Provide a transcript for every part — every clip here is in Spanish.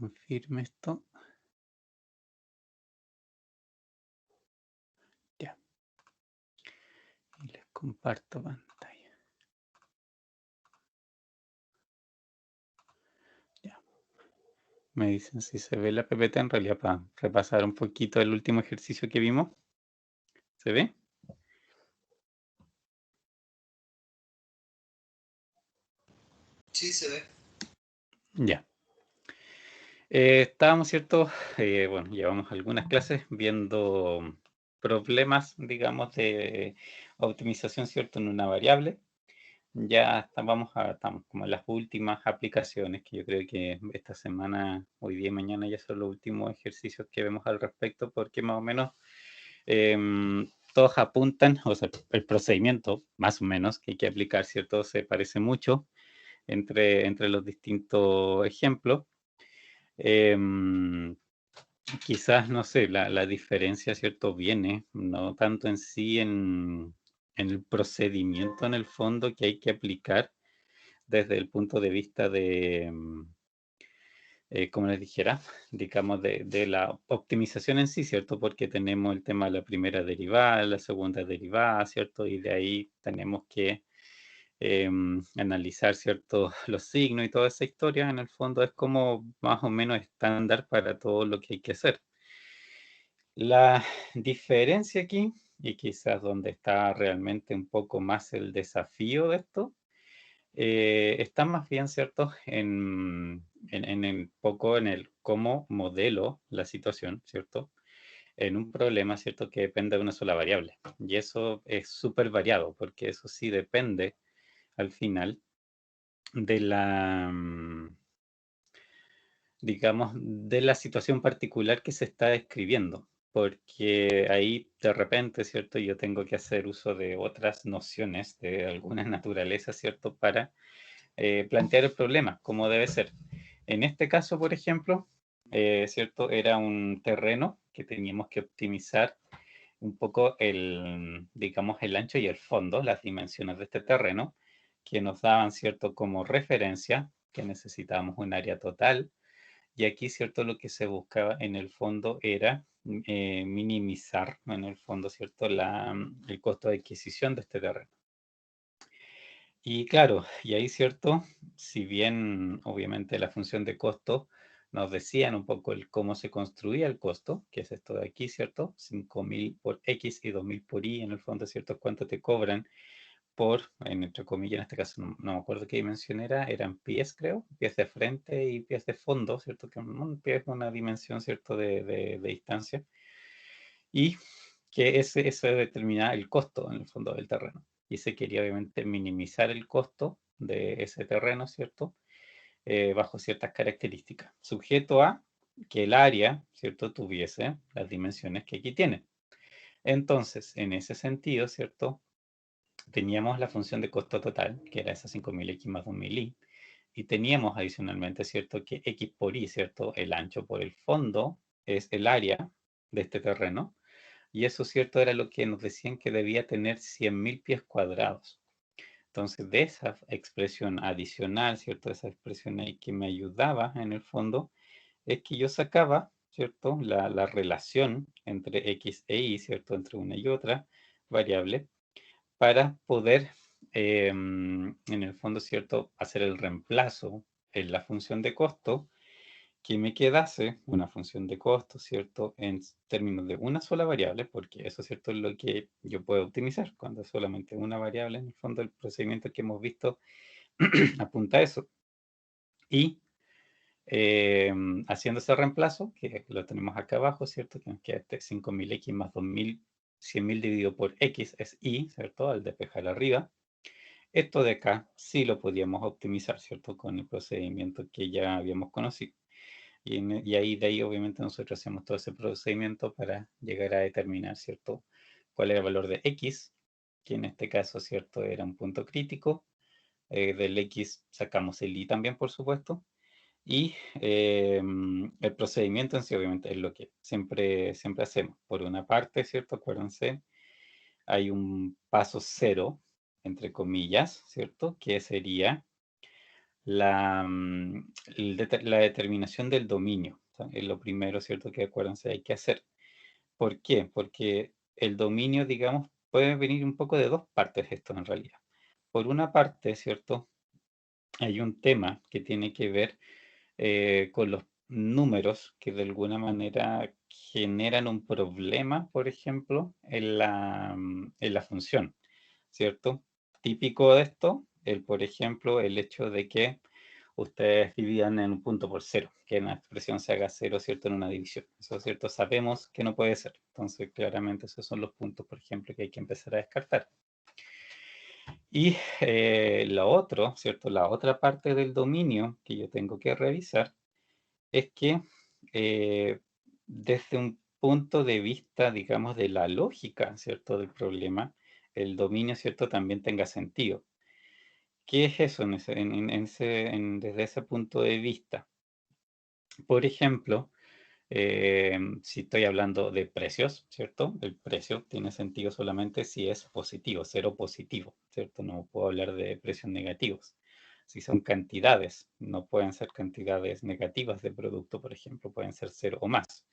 confirme esto. Ya. Y les comparto pantalla. Ya. Me dicen si se ve la PPT en realidad para repasar un poquito el último ejercicio que vimos. ¿Se ve? Sí, se ve. Ya. Estábamos, ¿cierto? Bueno, llevamos algunas clases viendo problemas, digamos, de optimización, ¿cierto? En una variable. Ya estamos como en las últimas aplicaciones, que yo creo que esta semana, hoy día y mañana ya son los últimos ejercicios que vemos al respecto, porque más o menos todos apuntan, o sea, el procedimiento, más o menos, que hay que aplicar, ¿cierto? Se parece mucho entre los distintos ejemplos. Quizás, no sé, la diferencia, ¿cierto? Viene no tanto en sí en el procedimiento en el fondo que hay que aplicar desde el punto de vista de, como les dijera, digamos, de la optimización en sí, ¿cierto? Porque tenemos el tema de la primera derivada, la segunda derivada, ¿cierto? Y de ahí tenemos que analizar, ¿cierto? Los signos y toda esa historia, en el fondo es como más o menos estándar para todo lo que hay que hacer. La diferencia aquí, y quizás donde está realmente un poco más el desafío de esto, está más bien, ¿cierto? En el poco en el cómo modelo la situación, ¿cierto? En un problema, ¿cierto? Que depende de una sola variable. Y eso es súper variado, porque eso sí depende al final de digamos, de la situación particular que se está describiendo, porque ahí de repente, ¿cierto? Yo tengo que hacer uso de otras nociones de alguna naturaleza, ¿cierto? Para plantear el problema, como debe ser. En este caso, por ejemplo, ¿cierto? Era un terreno que teníamos que optimizar un poco digamos, el ancho y el fondo, las dimensiones de este terreno, que nos daban, ¿cierto? Como referencia que necesitábamos un área total y aquí, ¿cierto? Lo que se buscaba en el fondo era minimizar, en el fondo, ¿cierto? El costo de adquisición de este terreno. Y claro, y ahí, ¿cierto? Si bien obviamente la función de costo nos decían un poco el cómo se construía el costo, que es esto de aquí, ¿cierto? 5.000 por X y 2.000 por Y, en el fondo, ¿cierto? ¿Cuánto te cobran por, entre comillas, en este caso no me acuerdo qué dimensión era, eran pies, creo, pies de frente y pies de fondo, ¿cierto? Que un pie es una dimensión, ¿cierto? De distancia. Y que eso determina el costo, en el fondo, del terreno. Y se quería, obviamente, minimizar el costo de ese terreno, ¿cierto? Bajo ciertas características, sujeto a que el área, ¿cierto?, tuviese las dimensiones que aquí tiene. Entonces, en ese sentido, ¿cierto?, teníamos la función de costo total, que era esa 5.000x más 2.000y, y teníamos adicionalmente, ¿cierto?, que x por y, ¿cierto?, el ancho por el fondo es el área de este terreno, y eso, ¿cierto?, era lo que nos decían que debía tener 100.000 pies cuadrados. Entonces, de esa expresión adicional, ¿cierto?, esa expresión ahí que me ayudaba en el fondo, es que yo sacaba, ¿cierto?, la relación entre x e y, ¿cierto?, entre una y otra variable, para poder, en el fondo, ¿cierto?, hacer el reemplazo en la función de costo, que me quedase una función de costo, ¿cierto?, en términos de una sola variable, porque eso, ¿cierto?, es lo que yo puedo optimizar, cuando es solamente una variable, en el fondo, el procedimiento que hemos visto apunta a eso. Y haciendo ese reemplazo, que lo tenemos acá abajo, ¿cierto?, que nos queda este 5.000x más 2.000, 100.000 dividido por x es y, ¿cierto?, al despejar arriba. Esto de acá sí lo podíamos optimizar, ¿cierto?, con el procedimiento que ya habíamos conocido. Y ahí de ahí obviamente nosotros hacemos todo ese procedimiento para llegar a determinar, ¿cierto?, cuál era el valor de x, que en este caso, ¿cierto?, era un punto crítico. Del x sacamos el y también, por supuesto. Y el procedimiento en sí, obviamente, es lo que siempre hacemos. Por una parte, ¿cierto? Acuérdense, hay un paso cero, entre comillas, ¿cierto? Que sería la determinación del dominio. O sea, es lo primero, ¿cierto? Que acuérdense, hay que hacer. ¿Por qué? Porque el dominio, digamos, puede venir un poco de dos partes esto en realidad. Por una parte, ¿cierto? Hay un tema que tiene que ver con los números que de alguna manera generan un problema, por ejemplo, en la función, ¿cierto? Típico de esto, por ejemplo, el hecho de que ustedes dividan en un punto por cero, que una expresión se haga cero, ¿cierto? En una división. Eso, ¿cierto? Sabemos que no puede ser. Entonces, claramente, esos son los puntos, por ejemplo, que hay que empezar a descartar. Y lo otro, ¿cierto? La otra parte del dominio que yo tengo que revisar es que desde un punto de vista, digamos, de la lógica, ¿cierto? Del problema, el dominio, ¿cierto? También tenga sentido. ¿Qué es eso desde ese punto de vista? Por ejemplo, si estoy hablando de precios, ¿cierto? El precio tiene sentido solamente si es positivo, cero positivo, ¿cierto? No puedo hablar de precios negativos. Si son cantidades, no pueden ser cantidades negativas de producto, por ejemplo, pueden ser cero o más.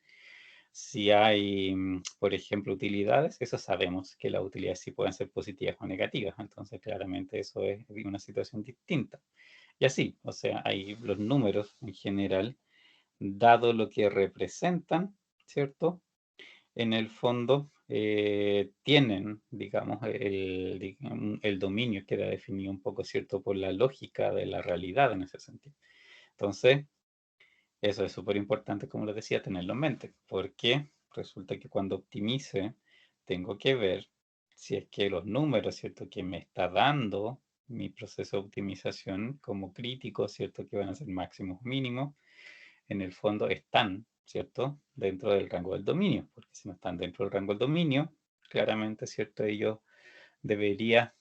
Si hay, por ejemplo, utilidades, eso sabemos que las utilidades sí pueden ser positivas o negativas, entonces claramente eso es una situación distinta. Y así, o sea, hay los números en general dado lo que representan, ¿cierto? En el fondo tienen, digamos, el dominio queda definido un poco, ¿cierto? Por la lógica de la realidad en ese sentido. Entonces, eso es súper importante, como les decía, tenerlo en mente, porque resulta que cuando optimice, tengo que ver si es que los números, ¿cierto? Que me está dando mi proceso de optimización como crítico, ¿cierto? Que van a ser máximos mínimos, en el fondo están, ¿cierto? Dentro del rango del dominio, porque si no están dentro del rango del dominio, claramente, ¿cierto? Ello debería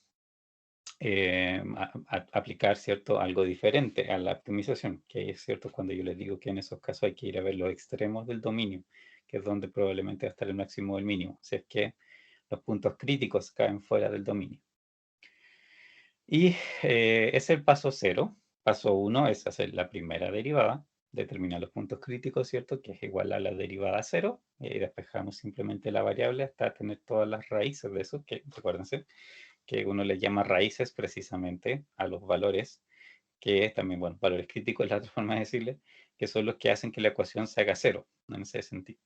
aplicar, ¿cierto? Algo diferente a la optimización, que es cierto cuando yo les digo que en esos casos hay que ir a ver los extremos del dominio, que es donde probablemente va a estar el máximo o el mínimo, si es que los puntos críticos caen fuera del dominio. Y es el paso 0. Paso 1 es hacer la primera derivada, determinar los puntos críticos, ¿cierto? Que es igual a la derivada 0. Y despejamos simplemente la variable hasta tener todas las raíces de eso, que recuérdense que uno le llama raíces precisamente a los valores, que también, bueno, valores críticos es la otra forma de decirle, que son los que hacen que la ecuación se haga 0, en ese sentido.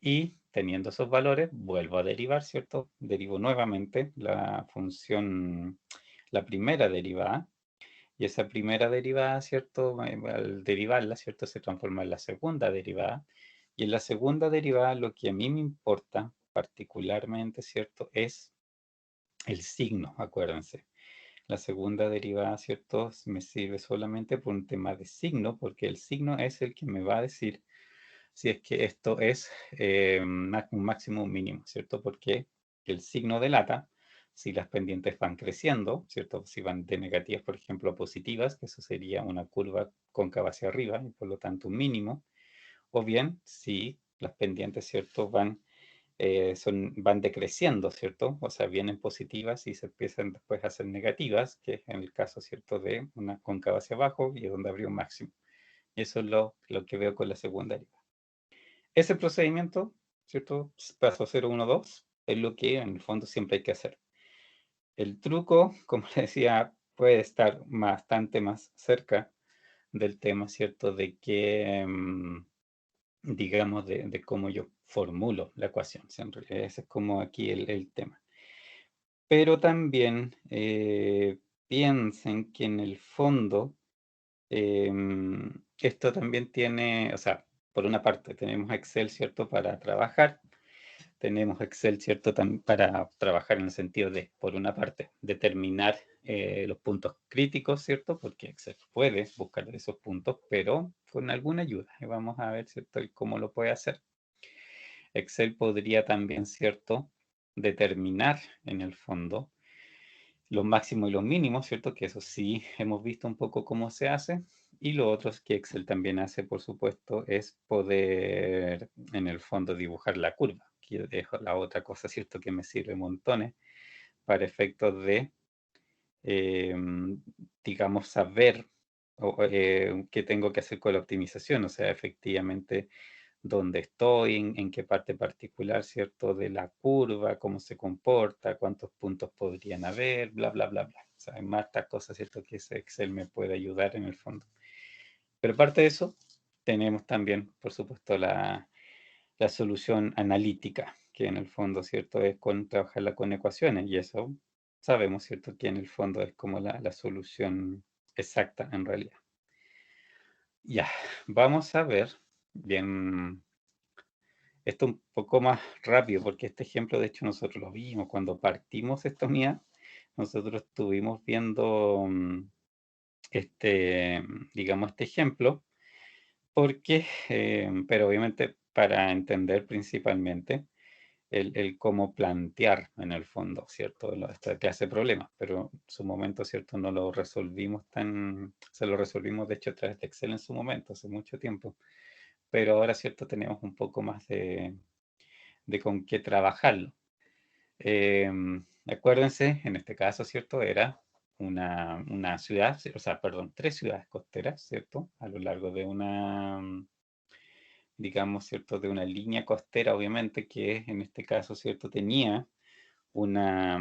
Y teniendo esos valores, vuelvo a derivar, ¿cierto? Derivo nuevamente la función, la primera derivada, y esa primera derivada, ¿cierto? Al derivarla, ¿cierto? Se transforma en la segunda derivada, y en la segunda derivada lo que a mí me importa particularmente, ¿cierto? Es el signo, acuérdense. La segunda derivada, ¿cierto? Me sirve solamente por un tema de signo, porque el signo es el que me va a decir si es que esto es un máximo o un mínimo, ¿cierto? Porque el signo delata si las pendientes van creciendo, ¿cierto? Si van de negativas, por ejemplo, a positivas, que eso sería una curva cóncava hacia arriba y por lo tanto un mínimo, o bien si las pendientes, ¿cierto? Van decreciendo, ¿cierto? O sea, vienen positivas y se empiezan después a hacer negativas, que es en el caso, ¿cierto? De una cóncava hacia abajo y es donde habría un máximo. Y eso es lo que veo con la segunda derivada. Ese procedimiento, ¿cierto? Paso 0, 1, 2, es lo que en el fondo siempre hay que hacer. El truco, como les decía, puede estar bastante más cerca del tema, ¿cierto? De que, digamos, de cómo yo formulo la ecuación. Siempre. Ese es como aquí el tema. Pero también piensen que en el fondo esto también tiene, o sea, por una parte tenemos Excel, ¿cierto? Para trabajar. Tenemos Excel, ¿cierto? Para trabajar en el sentido de, por una parte, determinar los puntos críticos, ¿cierto? Porque Excel puede buscar esos puntos, pero con alguna ayuda. Y vamos a ver, ¿cierto? Cómo lo puede hacer. Excel podría también, ¿cierto? Determinar en el fondo los máximos y los mínimos, ¿cierto? Que eso sí hemos visto un poco cómo se hace. Y lo otro que Excel también hace, por supuesto, es poder, en el fondo, dibujar la curva. Aquí dejo la otra cosa, ¿cierto? Que me sirve montones para efectos de, digamos, saber qué tengo que hacer con la optimización, o sea, efectivamente dónde estoy, en qué parte particular, ¿cierto? De la curva, cómo se comporta, cuántos puntos podrían haber, bla, bla, bla, bla. O sea, hay más cosas, ¿cierto? Que ese Excel me puede ayudar en el fondo. Pero aparte de eso, tenemos también, por supuesto, la solución analítica, que en el fondo, ¿cierto? Es trabajarla con ecuaciones y eso sabemos, ¿cierto? Que en el fondo es como la solución exacta en realidad. Ya, vamos a ver bien esto un poco más rápido, porque este ejemplo, de hecho, nosotros lo vimos cuando partimos esta unidad. Nosotros estuvimos viendo digamos, este ejemplo, porque, pero obviamente para entender principalmente el cómo plantear en el fondo, ¿cierto? Esta clase de problemas, pero en su momento, ¿cierto? No lo resolvimos se lo resolvimos de hecho a través de Excel en su momento, hace mucho tiempo, pero ahora, ¿cierto? Tenemos un poco más de con qué trabajarlo. Acuérdense, en este caso, ¿cierto? Era una ciudad, o sea, perdón, 3 ciudades costeras, ¿cierto? A lo largo de digamos, ¿cierto? De una línea costera, obviamente, que en este caso, ¿cierto? Tenía una,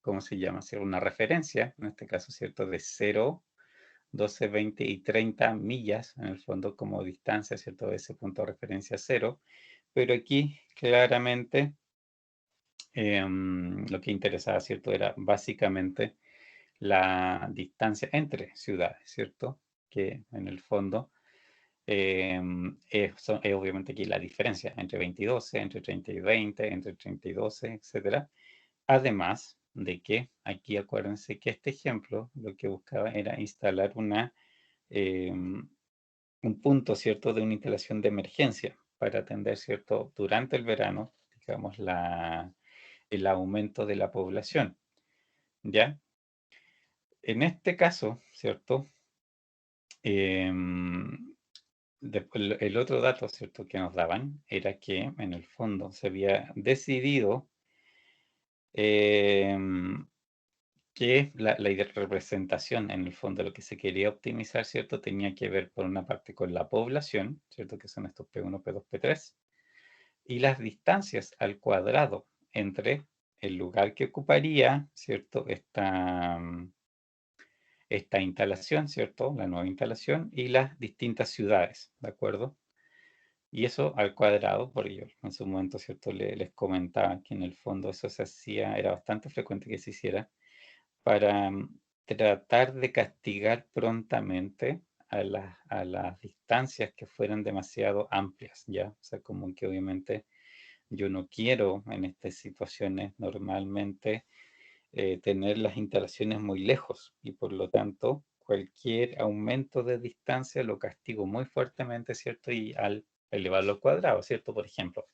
¿cómo se llama? Una referencia, en este caso, ¿cierto? De 0, 12, 20 y 30 millas, en el fondo, como distancia, ¿cierto? De ese punto de referencia 0. Pero aquí, claramente, lo que interesaba, ¿cierto? Era básicamente la distancia entre ciudades, ¿cierto? Que en el fondo es obviamente aquí la diferencia entre 20 y 12, entre 30 y 20, entre 30 y 12, etc. Además de que aquí acuérdense que este ejemplo lo que buscaba era instalar un punto, ¿cierto? De una instalación de emergencia para atender, ¿cierto? Durante el verano, digamos, el aumento de la población, ¿ya? En este caso, ¿cierto? El otro dato, ¿cierto? Que nos daban era que en el fondo se había decidido que la representación en el fondo lo que se quería optimizar, ¿cierto? Tenía que ver por una parte con la población, ¿cierto? Que son estos P1, P2, P3, y las distancias al cuadrado entre el lugar que ocuparía, ¿cierto? Esta instalación, ¿cierto? La nueva instalación y las distintas ciudades, ¿de acuerdo? Y eso al cuadrado, porque yo en su momento, ¿cierto? Les comentaba que en el fondo eso se hacía, era bastante frecuente que se hiciera para tratar de castigar prontamente a las distancias que fueran demasiado amplias, ¿ya? O sea, como que obviamente yo no quiero en estas situaciones normalmente tener las instalaciones muy lejos y por lo tanto cualquier aumento de distancia lo castigo muy fuertemente, ¿cierto? Y al elevarlo al cuadrado, ¿cierto? Por ejemplo,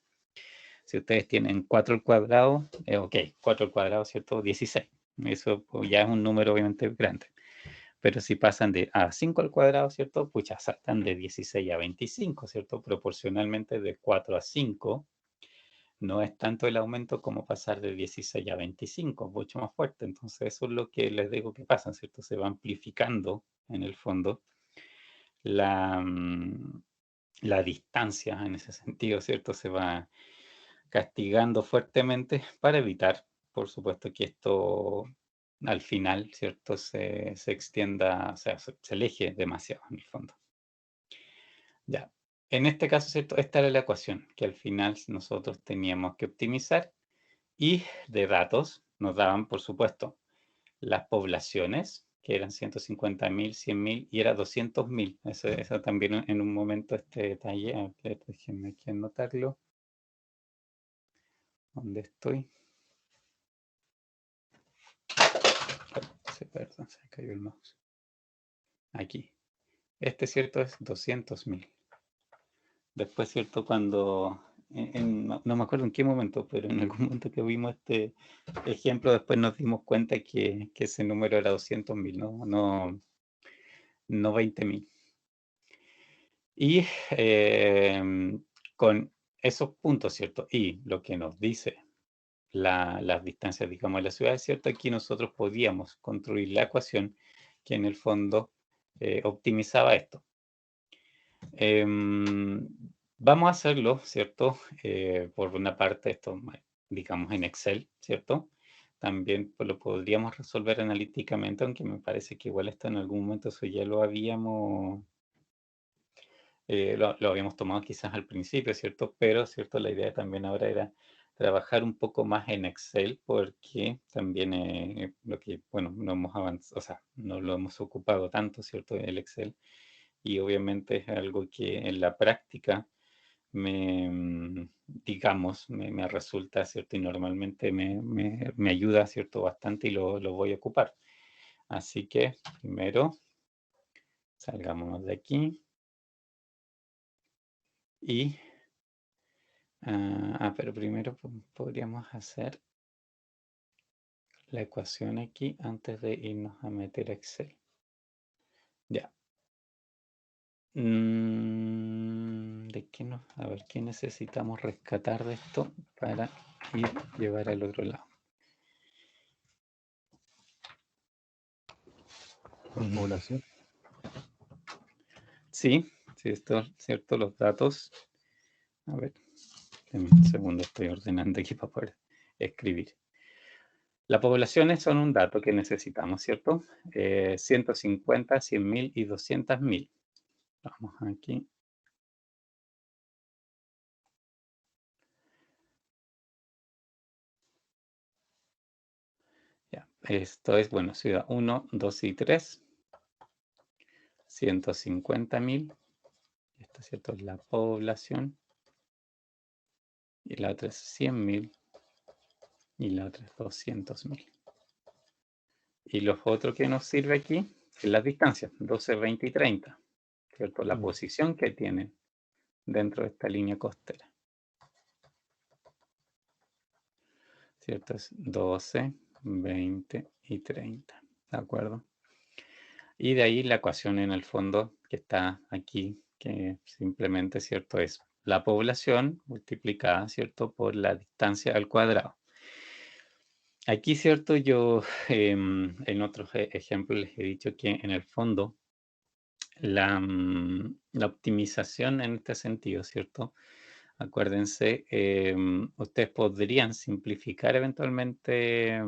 si ustedes tienen 4 al cuadrado, ok, 4 al cuadrado, ¿cierto? 16. Eso pues, ya es un número obviamente grande. Pero si pasan de a 5 al cuadrado, ¿cierto? Pues ya saltan de 16 a 25, ¿cierto? Proporcionalmente de 4 a 5 no es tanto el aumento como pasar de 16 a 25, mucho más fuerte. Entonces eso es lo que les digo que pasa, ¿cierto? Se va amplificando en el fondo la, la distancia en ese sentido, ¿cierto? Se va castigando fuertemente para evitar, por supuesto, que esto al final, ¿cierto? Se extienda, o sea, se aleje demasiado en el fondo. Ya. En este caso, ¿cierto? Esta era la ecuación que al final nosotros teníamos que optimizar y de datos nos daban, por supuesto, las poblaciones, que eran 150.000, 100.000 y era 200.000. Eso también en un momento este detalle, a ver, déjenme aquí anotarlo. ¿Dónde estoy? Perdón, se cayó el mouse. Aquí. Este, ¿cierto? Es 200.000. Después, ¿cierto? Cuando, no me acuerdo en qué momento, pero en algún momento que vimos este ejemplo, después nos dimos cuenta que ese número era 200.000, no 20.000. Y con esos puntos, ¿cierto? Y lo que nos dice las distancias, digamos, de la ciudad, ¿cierto? Aquí nosotros podíamos construir la ecuación que en el fondo optimizaba esto. Vamos a hacerlo, ¿cierto? Por una parte, esto, digamos, en Excel, ¿cierto? También pues, lo podríamos resolver analíticamente, aunque me parece que igual esto en algún momento eso ya lo habíamos lo habíamos tomado quizás al principio, ¿cierto? Pero, ¿cierto? La idea también ahora era trabajar un poco más en Excel porque también lo que, bueno, no hemos avanzado, o sea, no lo hemos ocupado tanto, ¿cierto? El Excel. Y obviamente es algo que en la práctica digamos, me resulta, ¿cierto? Y normalmente me ayuda, ¿cierto? Bastante y lo voy a ocupar. Así que primero salgamos de aquí y pero primero podríamos hacer la ecuación aquí antes de irnos a meter a Excel. Ya. A ver, ¿qué necesitamos rescatar de esto para ir llevar al otro lado? La población. Sí, esto es cierto, los datos. A ver, un segundo, estoy ordenando aquí para poder escribir. Las poblaciones son un dato que necesitamos, ¿cierto? 150, 100.000 y 200.000. Vamos aquí. Ya, esto es, bueno, ciudad 1, 2 y 3. 150.000. Esto, ¿cierto? Es la población. Y la otra es 100.000. Y la otra es 200.000. Y los otros que nos sirve aquí es las distancias, 12, 20 y 30. ¿Cierto? La posición que tienen dentro de esta línea costera. ¿Cierto? Es 12, 20 y 30. ¿De acuerdo? Y de ahí la ecuación en el fondo que está aquí, que simplemente, ¿cierto? Es la población multiplicada, ¿cierto? Por la distancia al cuadrado. Aquí, ¿cierto? Yo en otros ejemplos les he dicho que en el fondo la optimización en este sentido, ¿cierto? Acuérdense, ustedes podrían simplificar eventualmente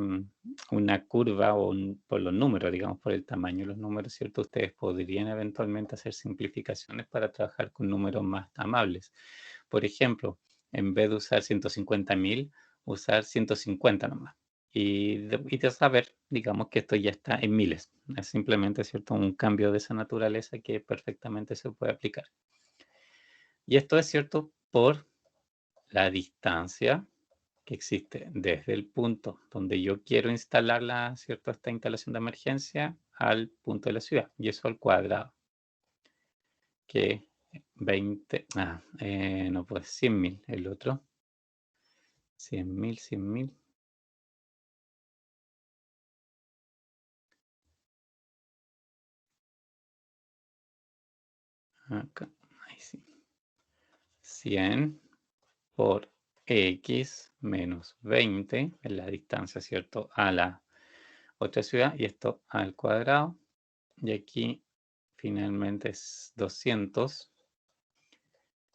una curva o por los números, digamos, por el tamaño de los números, ¿cierto? Ustedes podrían eventualmente hacer simplificaciones para trabajar con números más amables. Por ejemplo, en vez de usar 150.000, usar 150 nomás. Y de saber, digamos, que esto ya está en miles. Es simplemente, ¿cierto? Un cambio de esa naturaleza que perfectamente se puede aplicar. Y esto es cierto por la distancia que existe desde el punto donde yo quiero instalar ¿cierto? Esta instalación de emergencia al punto de la ciudad. Y eso al cuadrado. Que 20, no pues 100.000 el otro. 100.000, 100.000. Acá, ahí sí. 100 por x menos 20 es la distancia, ¿cierto? A la otra ciudad y esto al cuadrado. Y aquí finalmente es 200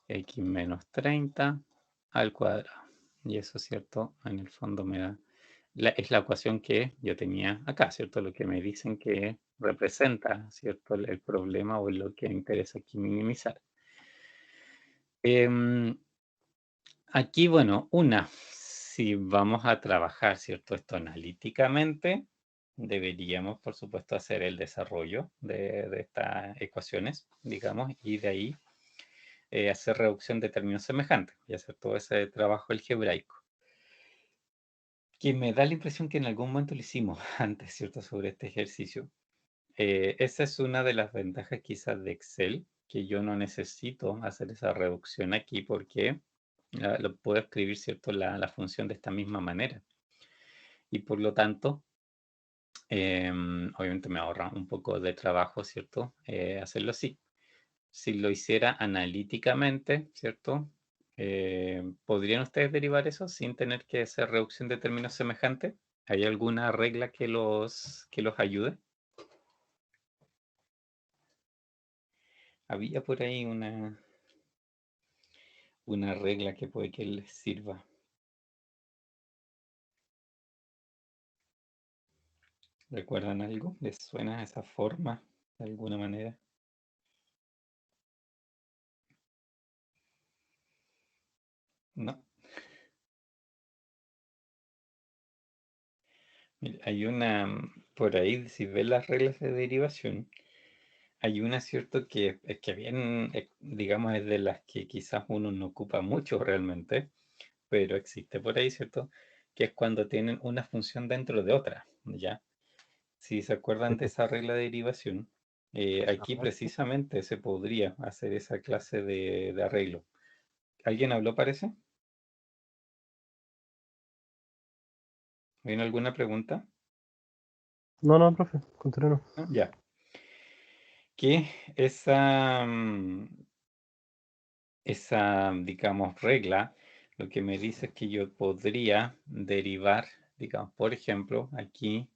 x menos 30 al cuadrado. Y eso, ¿cierto? En el fondo me da... es la ecuación que yo tenía acá, ¿cierto? Lo que me dicen que representa, ¿cierto? El problema o lo que me interesa aquí minimizar. Aquí, bueno, si vamos a trabajar, ¿cierto? Esto analíticamente, deberíamos, por supuesto, hacer el desarrollo de estas ecuaciones, digamos, y de ahí hacer reducción de términos semejantes y hacer todo ese trabajo algebraico. Que me da la impresión que en algún momento lo hicimos antes, ¿cierto? Sobre este ejercicio. Esa es una de las ventajas quizás de Excel, que yo no necesito hacer esa reducción aquí porque lo puedo escribir, ¿cierto? La función de esta misma manera. Y por lo tanto, obviamente me ahorra un poco de trabajo, ¿cierto? Hacerlo así. Si lo hiciera analíticamente, ¿cierto? ¿Podrían ustedes derivar eso sin tener que hacer reducción de términos semejantes? ¿Hay alguna regla que los ayude? había por ahí una regla que puede que les sirva. ¿Recuerdan algo? ¿Les suena esa forma de alguna manera? No. Mira, hay una, por ahí, si ves las reglas de derivación, hay una, ¿cierto? Que es que bien, digamos, es de las que quizás uno no ocupa mucho realmente, pero existe por ahí, ¿cierto? Que es cuando tienen una función dentro de otra, ¿ya? Si se acuerdan de esa regla de derivación, aquí precisamente se podría hacer esa clase de arreglo. ¿Alguien habló, parece? ¿Viene alguna pregunta? No, profe, continúo. ¿No? Ya. Que esa, digamos, regla, lo que me dice es que yo podría derivar, digamos, por ejemplo, aquí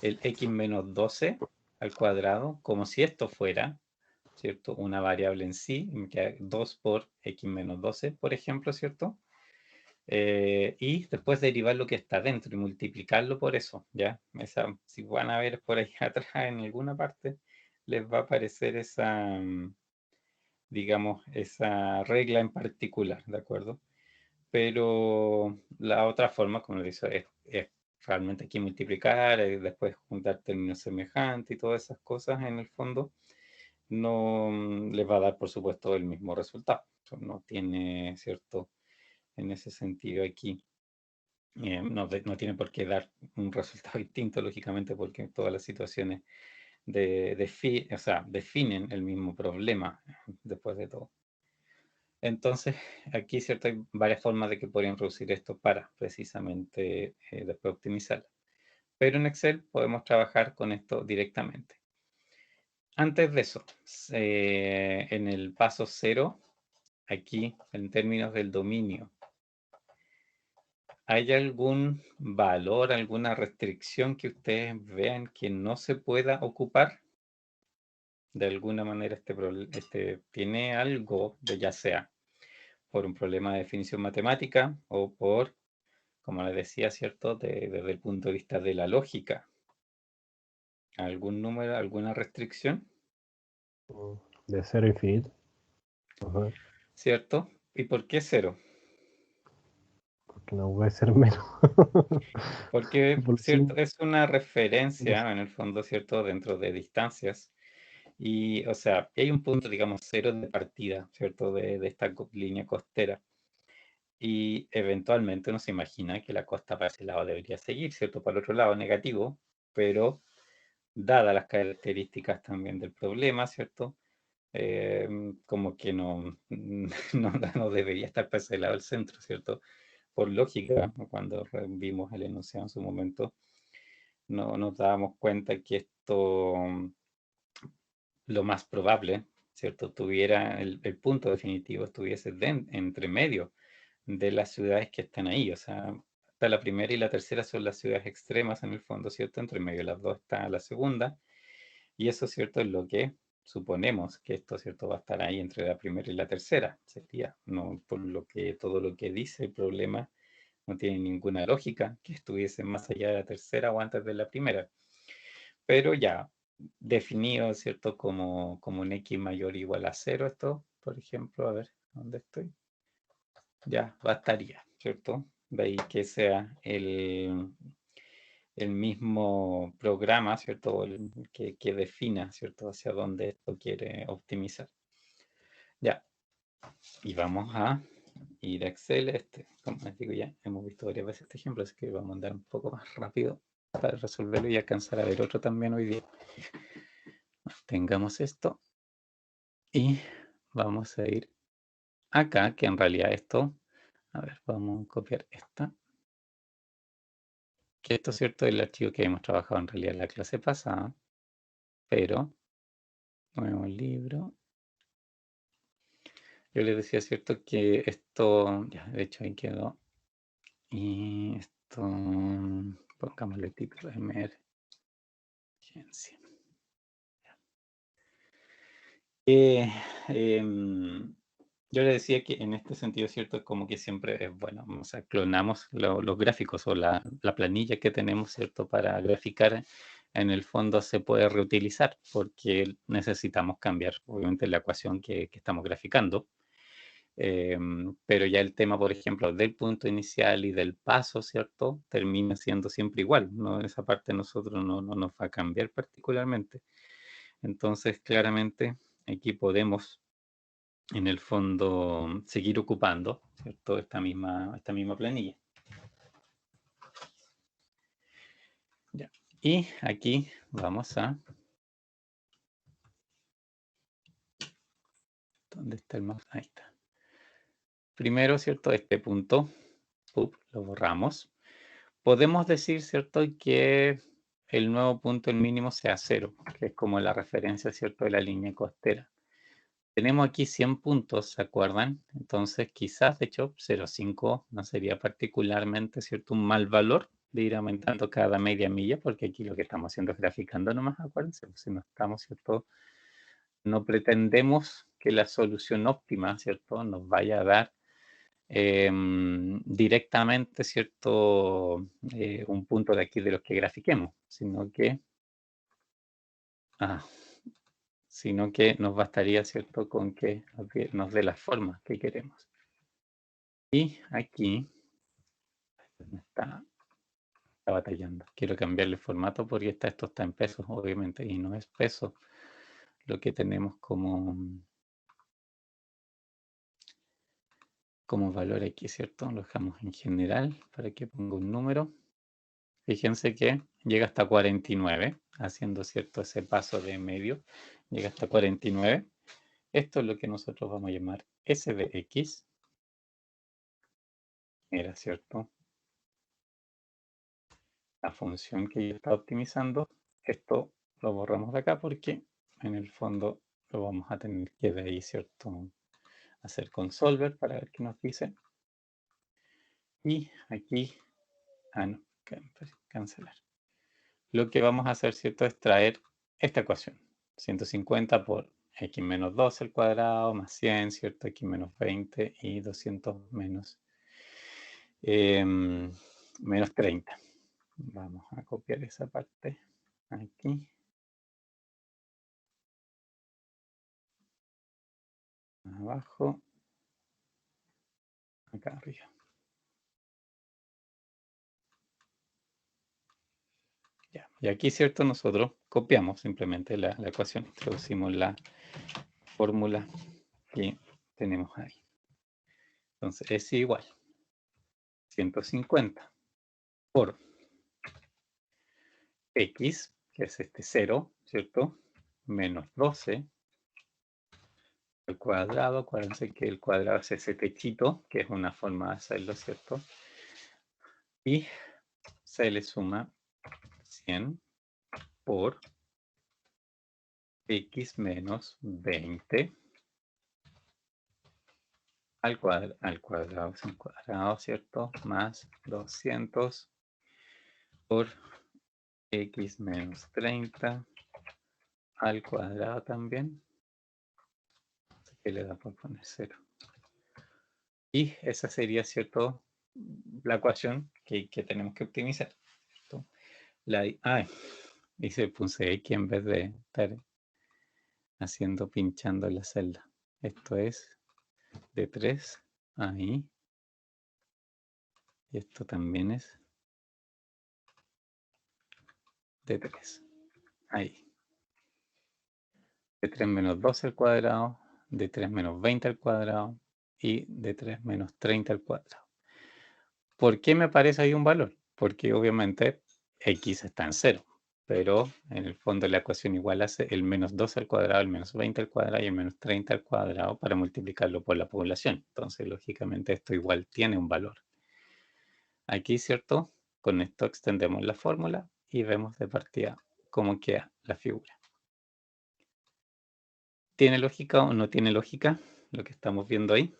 el x menos 12 al cuadrado, como si esto fuera, ¿cierto? Una variable en sí, me queda 2 por x menos 12, por ejemplo, ¿cierto? Y después derivar lo que está dentro y multiplicarlo por eso, ¿ya? Si van a ver por ahí atrás en alguna parte, les va a aparecer esa, digamos, esa regla en particular, ¿de acuerdo? Pero la otra forma, como le dice, es realmente aquí multiplicar, después juntar términos semejantes y todas esas cosas en el fondo, no les va a dar, por supuesto, el mismo resultado. Eso no tiene, ¿cierto? En ese sentido aquí, no tiene por qué dar un resultado distinto, lógicamente, porque todas las situaciones definen el mismo problema después de todo. Entonces, aquí, ¿cierto? Hay varias formas de que podrían reducir esto para precisamente después optimizarlo. Pero en Excel podemos trabajar con esto directamente. Antes de eso, en el paso 0, aquí, en términos del dominio, ¿hay algún valor, alguna restricción que ustedes vean que no se pueda ocupar? De alguna manera tiene algo de, ya sea por un problema de definición matemática o por, como les decía, ¿cierto? Desde el punto de vista de la lógica. ¿Algún número, alguna restricción? De 0 a infinito. Ajá. ¿Cierto? ¿Y por qué 0? Porque no puede ser menos. Porque, Por ¿cierto? sí. Es una referencia, en el fondo, ¿cierto? Dentro de distancias. Y, o sea, hay un punto, digamos, 0 de partida, ¿cierto? De esta línea costera. Y eventualmente uno se imagina que la costa para ese lado debería seguir, ¿cierto? Para el otro lado negativo, pero dadas las características también del problema, ¿cierto? Como que no debería estar para ese lado del centro, ¿cierto? Por lógica, cuando vimos el enunciado en su momento, no nos dábamos cuenta que esto, lo más probable, ¿cierto? Tuviera el punto definitivo, estuviese entre medio de las ciudades que están ahí. O sea, hasta la primera y la tercera son las ciudades extremas en el fondo, ¿cierto? Entre medio de las dos está la segunda. Y eso, ¿cierto? Es lo que suponemos que esto, ¿cierto? Va a estar ahí entre la primera y la tercera. Sería, no, por lo que todo lo que dice el problema no tiene ninguna lógica que estuviese más allá de la tercera o antes de la primera. Pero ya definido, ¿cierto? Como un X mayor o igual a 0 esto, por ejemplo, a ver, ¿dónde estoy? Ya, bastaría, ¿cierto? De ahí que sea el mismo programa, ¿cierto? Que defina, ¿cierto? Hacia dónde esto quiere optimizar. Ya, y vamos a ir a Excel. Como les digo ya, hemos visto varias veces este ejemplo, así que vamos a andar un poco más rápido para resolverlo y alcanzar a ver otro también hoy día. Tengamos esto y vamos a ir acá, que en realidad esto, a ver, vamos a copiar esta. Que esto, ¿cierto? Es el archivo que hemos trabajado en realidad en la clase pasada, pero nuevo libro. Yo les decía, ¿cierto? Que esto, ya, de hecho ahí quedó. Y esto, pongámosle título de emergencia. Yo le decía que en este sentido, ¿cierto? Como que siempre es bueno, o sea, clonamos los gráficos o la planilla que tenemos, ¿cierto? Para graficar, en el fondo se puede reutilizar porque necesitamos cambiar, obviamente, la ecuación que estamos graficando. Pero ya el tema, por ejemplo, del punto inicial y del paso, ¿cierto? Termina siendo siempre igual, ¿no? Esa parte a nosotros no nos va a cambiar particularmente. Entonces, claramente, aquí podemos, en el fondo, seguir ocupando, ¿cierto? Esta misma planilla. Ya. Y aquí vamos a... ¿Dónde está el mouse? Ahí está. Primero, ¿cierto? Este punto, lo borramos. Podemos decir, ¿cierto? Que el nuevo punto, el mínimo, sea 0, que es como la referencia, ¿cierto? De la línea costera. Tenemos aquí 100 puntos, ¿se acuerdan? Entonces, quizás, de hecho, 0,5 no sería particularmente, ¿cierto? Un mal valor de ir aumentando cada media milla, porque aquí lo que estamos haciendo es graficando nomás, acuérdense, si no estamos, ¿cierto? No pretendemos que la solución óptima, ¿cierto? Nos vaya a dar directamente, ¿cierto? Un punto de aquí de los que grafiquemos, sino que nos bastaría, ¿cierto? Con que nos dé la forma que queremos. Y aquí me está batallando. Quiero cambiarle formato porque esto está en pesos, obviamente, y no es peso lo que tenemos como valor aquí, ¿cierto? Lo dejamos en general para que ponga un número. Fíjense que llega hasta 49, haciendo, ¿cierto? Ese paso de medio, llega hasta 49. Esto es lo que nosotros vamos a llamar S de X. Era, ¿cierto? La función que yo estaba optimizando. Esto lo borramos de acá porque en el fondo lo vamos a tener que de ahí, ¿cierto? Hacer con solver para ver qué nos dice. Y aquí, no, cancelar. Lo que vamos a hacer, ¿cierto? Es traer esta ecuación. 150 por x menos 2 al cuadrado más 100, ¿cierto? X menos 20 y 200 menos 30. Vamos a copiar esa parte aquí. Abajo. Acá arriba. Ya. Y aquí, ¿cierto? Nosotros copiamos simplemente la ecuación. Introducimos la fórmula que tenemos ahí. Entonces es igual 150 por x, que es este 0, ¿cierto? Menos 12 al cuadrado. Acuérdense que el cuadrado es ese techito, que es una forma de hacerlo, ¿cierto? Y se le suma 100 por x menos 20 al cuadrado, es un cuadrado, ¿cierto? Más 200 por x menos 30 al cuadrado también. Que le da por poner 0. Y esa sería, ¿cierto? La ecuación que tenemos que optimizar. ¿Cierto? Dice puse X en vez de estar pinchando la celda. Esto es de 3 ahí. Y esto también es de 3 ahí. De 3 menos 12 al cuadrado, de 3 menos 20 al cuadrado y de 3 menos 30 al cuadrado. ¿Por qué me aparece ahí un valor? Porque obviamente X está en 0. Pero en el fondo la ecuación igual hace el menos 12 al cuadrado, el menos 20 al cuadrado y el menos 30 al cuadrado para multiplicarlo por la población. Entonces, lógicamente, esto igual tiene un valor. Aquí, ¿cierto? Con esto extendemos la fórmula y vemos de partida cómo queda la figura. ¿Tiene lógica o no tiene lógica lo que estamos viendo ahí?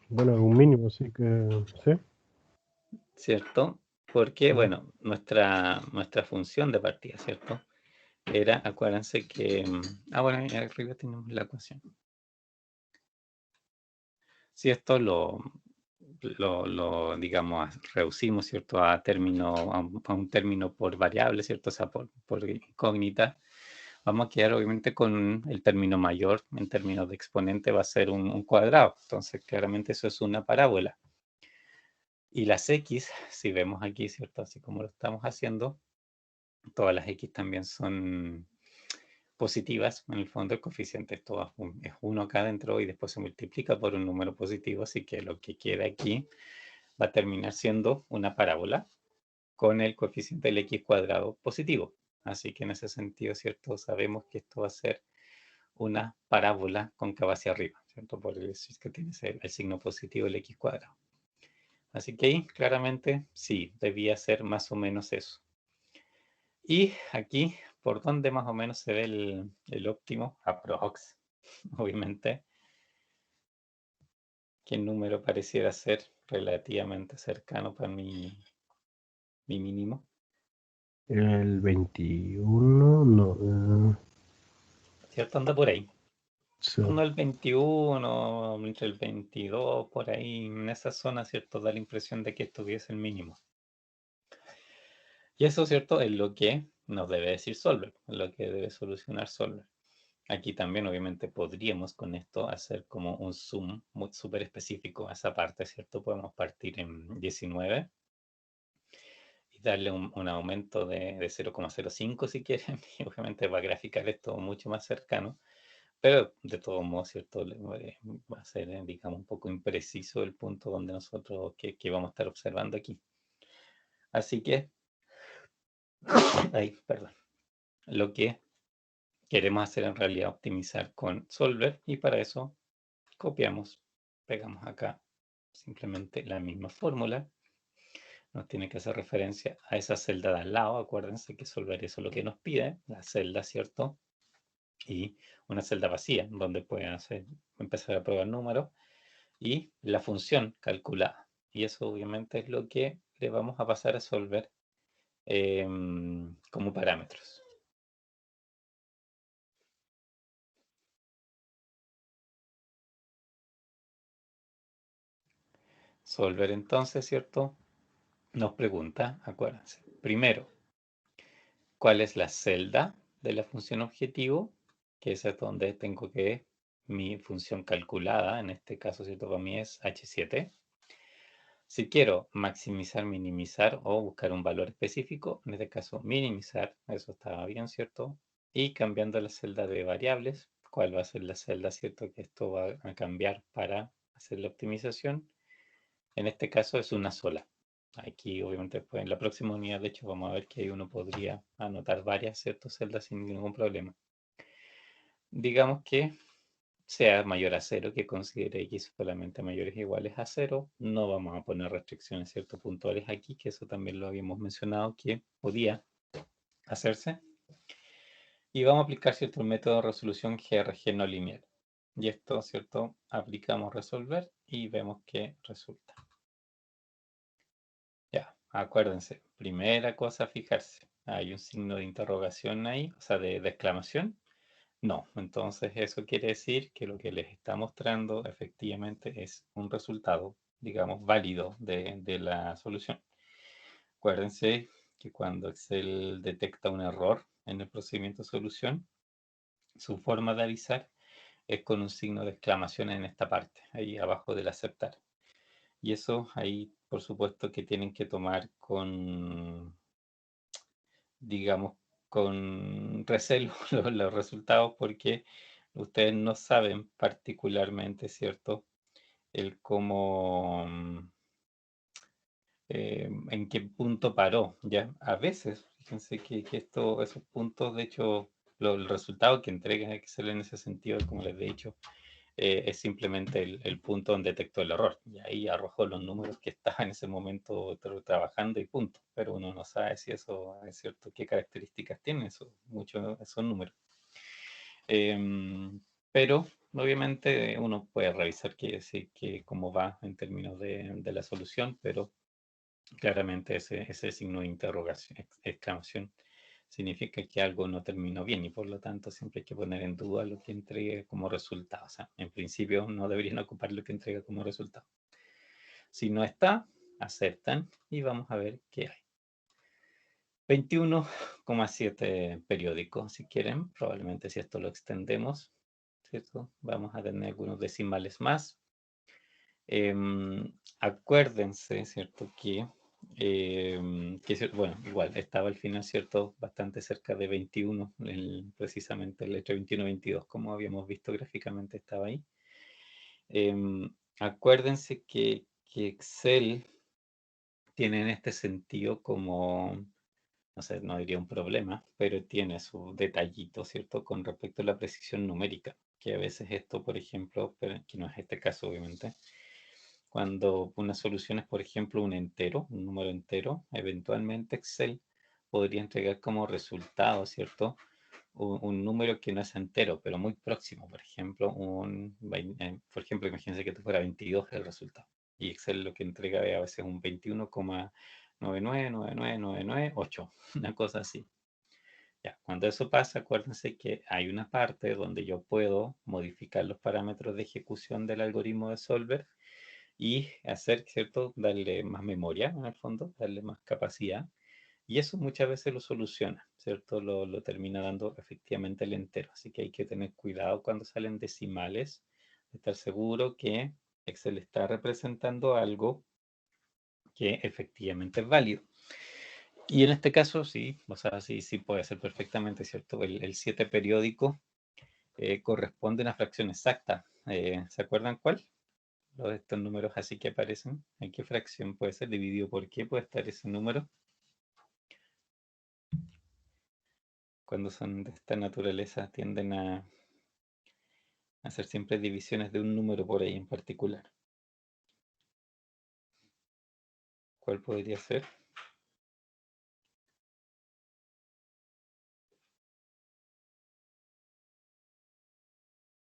Bueno, es un mínimo, así que sí. ¿Cierto? Porque, bueno, nuestra función de partida, ¿cierto? era, acuérdense que... bueno, ahí arriba tenemos la ecuación. Si esto lo digamos, reducimos, ¿cierto? A un término por variable, ¿cierto? O sea, por incógnita, vamos a quedar obviamente con el término mayor en términos de exponente va a ser un cuadrado. Entonces, claramente eso es una parábola. Y las x, si vemos aquí, ¿cierto? Así como lo estamos haciendo, todas las x también son positivas. En el fondo, el coeficiente es 1 acá adentro y después se multiplica por un número positivo. Así que lo que queda aquí va a terminar siendo una parábola con el coeficiente del x cuadrado positivo. Así que en ese sentido, ¿cierto? Sabemos que esto va a ser una parábola cóncava hacia arriba, ¿cierto? Por eso es que tiene el signo positivo del x cuadrado. Así que ahí, claramente, sí, debía ser más o menos eso. Y aquí, por donde más o menos se ve el óptimo, aprox, obviamente, ¿qué número pareciera ser relativamente cercano para mi mínimo? El 21, no. ¿Cierto? Anda por ahí. Sí. Cuando el 21, entre el 22, por ahí, en esa zona, ¿cierto? Da la impresión de que estuviese el mínimo. Y eso, ¿cierto? Es lo que nos debe decir Solver, es lo que debe solucionar Solver. Aquí también, obviamente, podríamos con esto hacer como un zoom muy súper específico a esa parte, ¿cierto? Podemos partir en 19 y darle un aumento de 0,05 si quieren, y obviamente va a graficar esto mucho más cercano. Pero de todos modos, ¿cierto? Va a ser, digamos, un poco impreciso el punto donde nosotros, que vamos a estar observando aquí. Así que, perdón. Lo que queremos hacer en realidad optimizar con Solver y para eso copiamos, pegamos acá simplemente la misma fórmula. Nos tiene que hacer referencia a esa celda de al lado. Acuérdense que Solver eso es lo que nos pide, la celda, ¿cierto? Y una celda vacía donde pueden empezar a probar números. Y la función calculada. Y eso obviamente es lo que le vamos a pasar a Solver como parámetros. Solver entonces, ¿cierto? Nos pregunta, acuérdense, primero, ¿cuál es la celda de la función objetivo? Que es donde tengo que mi función calculada, en este caso, ¿cierto? Para mí es H7. Si quiero maximizar, minimizar o buscar un valor específico, en este caso minimizar, eso estaba bien, ¿cierto? Y cambiando la celda de variables, ¿cuál va a ser la celda, ¿cierto? Que esto va a cambiar para hacer la optimización. En este caso es una sola. Aquí obviamente pues, en la próxima unidad, de hecho, vamos a ver que ahí uno podría anotar varias, ¿cierto? Celdas sin ningún problema. Digamos que sea mayor a 0, que considere x solamente mayores o iguales a 0. No vamos a poner restricciones ciertos puntuales aquí, que eso también lo habíamos mencionado que podía hacerse. Y vamos a aplicar cierto el método de resolución GRG no lineal. Y esto, ¿cierto? Aplicamos resolver y vemos que resulta. Ya, acuérdense, primera cosa, fijarse. Hay un signo de interrogación ahí, o sea, de exclamación. No, entonces eso quiere decir que lo que les está mostrando efectivamente es un resultado, digamos, válido de la solución. Acuérdense que cuando Excel detecta un error en el procedimiento de solución, su forma de avisar es con un signo de exclamación en esta parte, ahí abajo del aceptar. Y eso ahí, por supuesto, que tienen que tomar con, digamos, con recelo los resultados porque ustedes no saben particularmente, ¿cierto? El cómo, en qué punto paró, ¿ya? A veces, fíjense que esos puntos, de hecho, el resultado que entrega Excel en ese sentido, como les he dicho, es simplemente el punto donde detectó el error. Y ahí arrojó los números que estaba en ese momento trabajando y punto. Pero uno no sabe si eso es cierto, qué características tiene esos números. Pero obviamente uno puede revisar cómo va en términos de la solución, pero claramente ese signo de interrogación, exclamación, significa que algo no terminó bien y por lo tanto siempre hay que poner en duda lo que entregue como resultado. O sea, en principio no deberían ocupar lo que entrega como resultado. Si no está, aceptan y vamos a ver qué hay. 21,7 periódicos, si quieren. Probablemente si esto lo extendemos, ¿cierto? Vamos a tener algunos decimales más. Acuérdense, ¿cierto? Bueno, igual, estaba al final, ¿cierto? Bastante cerca de 21, precisamente el hecho 21-22, como habíamos visto gráficamente, estaba ahí. Acuérdense que Excel tiene en este sentido como, no sé, no diría un problema, pero tiene su detallito, ¿cierto? Con respecto a la precisión numérica, que a veces esto, por ejemplo, pero que no es este caso, obviamente, cuando una solución es, por ejemplo, un entero, un número entero, eventualmente Excel podría entregar como resultado, ¿cierto? Un número que no es entero, pero muy próximo. Por ejemplo, por ejemplo, imagínense que esto fuera 22 el resultado. Y Excel lo que entrega es a veces un 21,9999998, una cosa así. Ya, cuando eso pasa, acuérdense que hay una parte donde yo puedo modificar los parámetros de ejecución del algoritmo de Solver y hacer, ¿cierto? Darle más memoria, en el fondo, darle más capacidad. Y eso muchas veces lo soluciona, ¿cierto? Lo termina dando efectivamente el entero. Así que hay que tener cuidado cuando salen decimales, estar seguro que Excel está representando algo que efectivamente es válido. Y en este caso, sí, o sea, sí puede ser perfectamente, ¿cierto? El 7 periódico corresponde a una fracción exacta. ¿Se acuerdan cuál? De estos números así que aparecen. ¿En qué fracción puede ser dividido por qué puede estar ese número? Cuando son de esta naturaleza tienden a hacer siempre divisiones de un número por ahí en particular. ¿Cuál podría ser?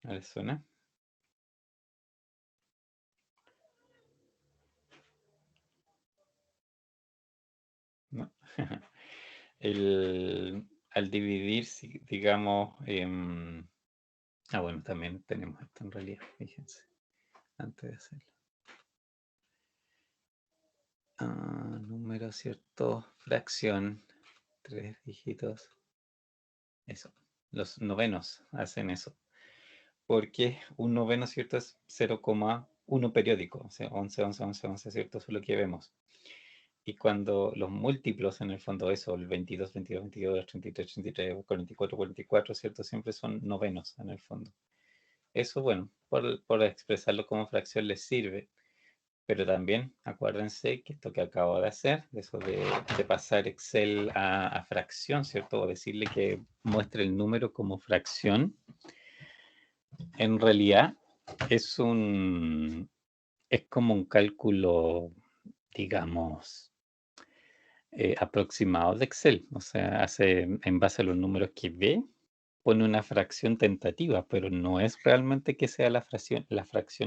¿Les suena? ¿No? Al dividir, digamos, bueno, también tenemos esto en realidad, fíjense, antes de hacerlo. Número, ¿cierto? Fracción, 3 dígitos. Eso, los novenos hacen eso. Porque un noveno, ¿cierto? Es 0,1 periódico, o sea, 11, 11, 11, 11, ¿cierto? Eso es lo que vemos. Y cuando los múltiplos, en el fondo, eso, el 22, 22, 22, 33, 33, 44, 44, ¿cierto? Siempre son novenos, en el fondo. Eso, bueno, por expresarlo como fracción les sirve. Pero también acuérdense que esto que acabo de hacer, eso de pasar Excel a fracción, ¿cierto? O decirle que muestre el número como fracción, en realidad es como un cálculo, digamos, aproximado de Excel. O sea, hace en base a los números que ve, pone una fracción tentativa, pero no es realmente que sea la fracción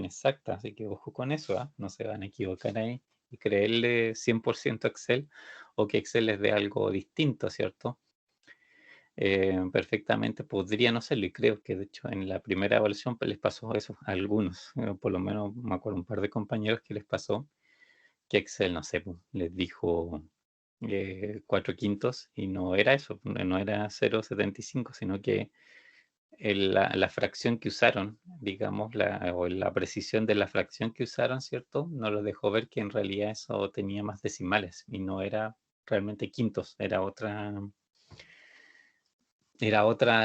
exacta. Así que ojo con eso, ¿ah? No se van a equivocar ahí y creerle 100% a Excel o que Excel les dé algo distinto, ¿cierto? Perfectamente podría no serlo y creo que de hecho en la primera evaluación pues, les pasó eso a algunos, por lo menos me acuerdo un par de compañeros que les pasó que Excel, no sé, pues, les dijo 4/5 y no era eso, no era 0,75, sino que la fracción que usaron, digamos, o la precisión de la fracción que usaron, ¿cierto? No los dejó ver que en realidad eso tenía más decimales y no era realmente quintos, era otra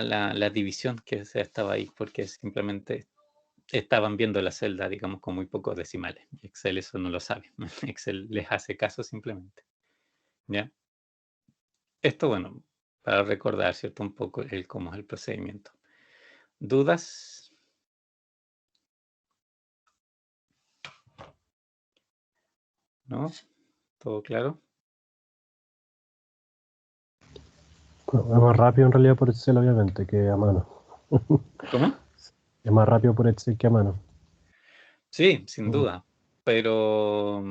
la división que se estaba ahí, porque simplemente estaban viendo la celda, digamos, con muy pocos decimales. Excel eso no lo sabe. Excel les hace caso simplemente. ¿Ya? Esto, bueno, para recordar, ¿cierto? Un poco cómo es el procedimiento. ¿Dudas? ¿No? ¿Todo claro? No, es más rápido en realidad por Excel, obviamente, que a mano. ¿Cómo? Es más rápido por Excel que a mano. Sí, sin duda. Pero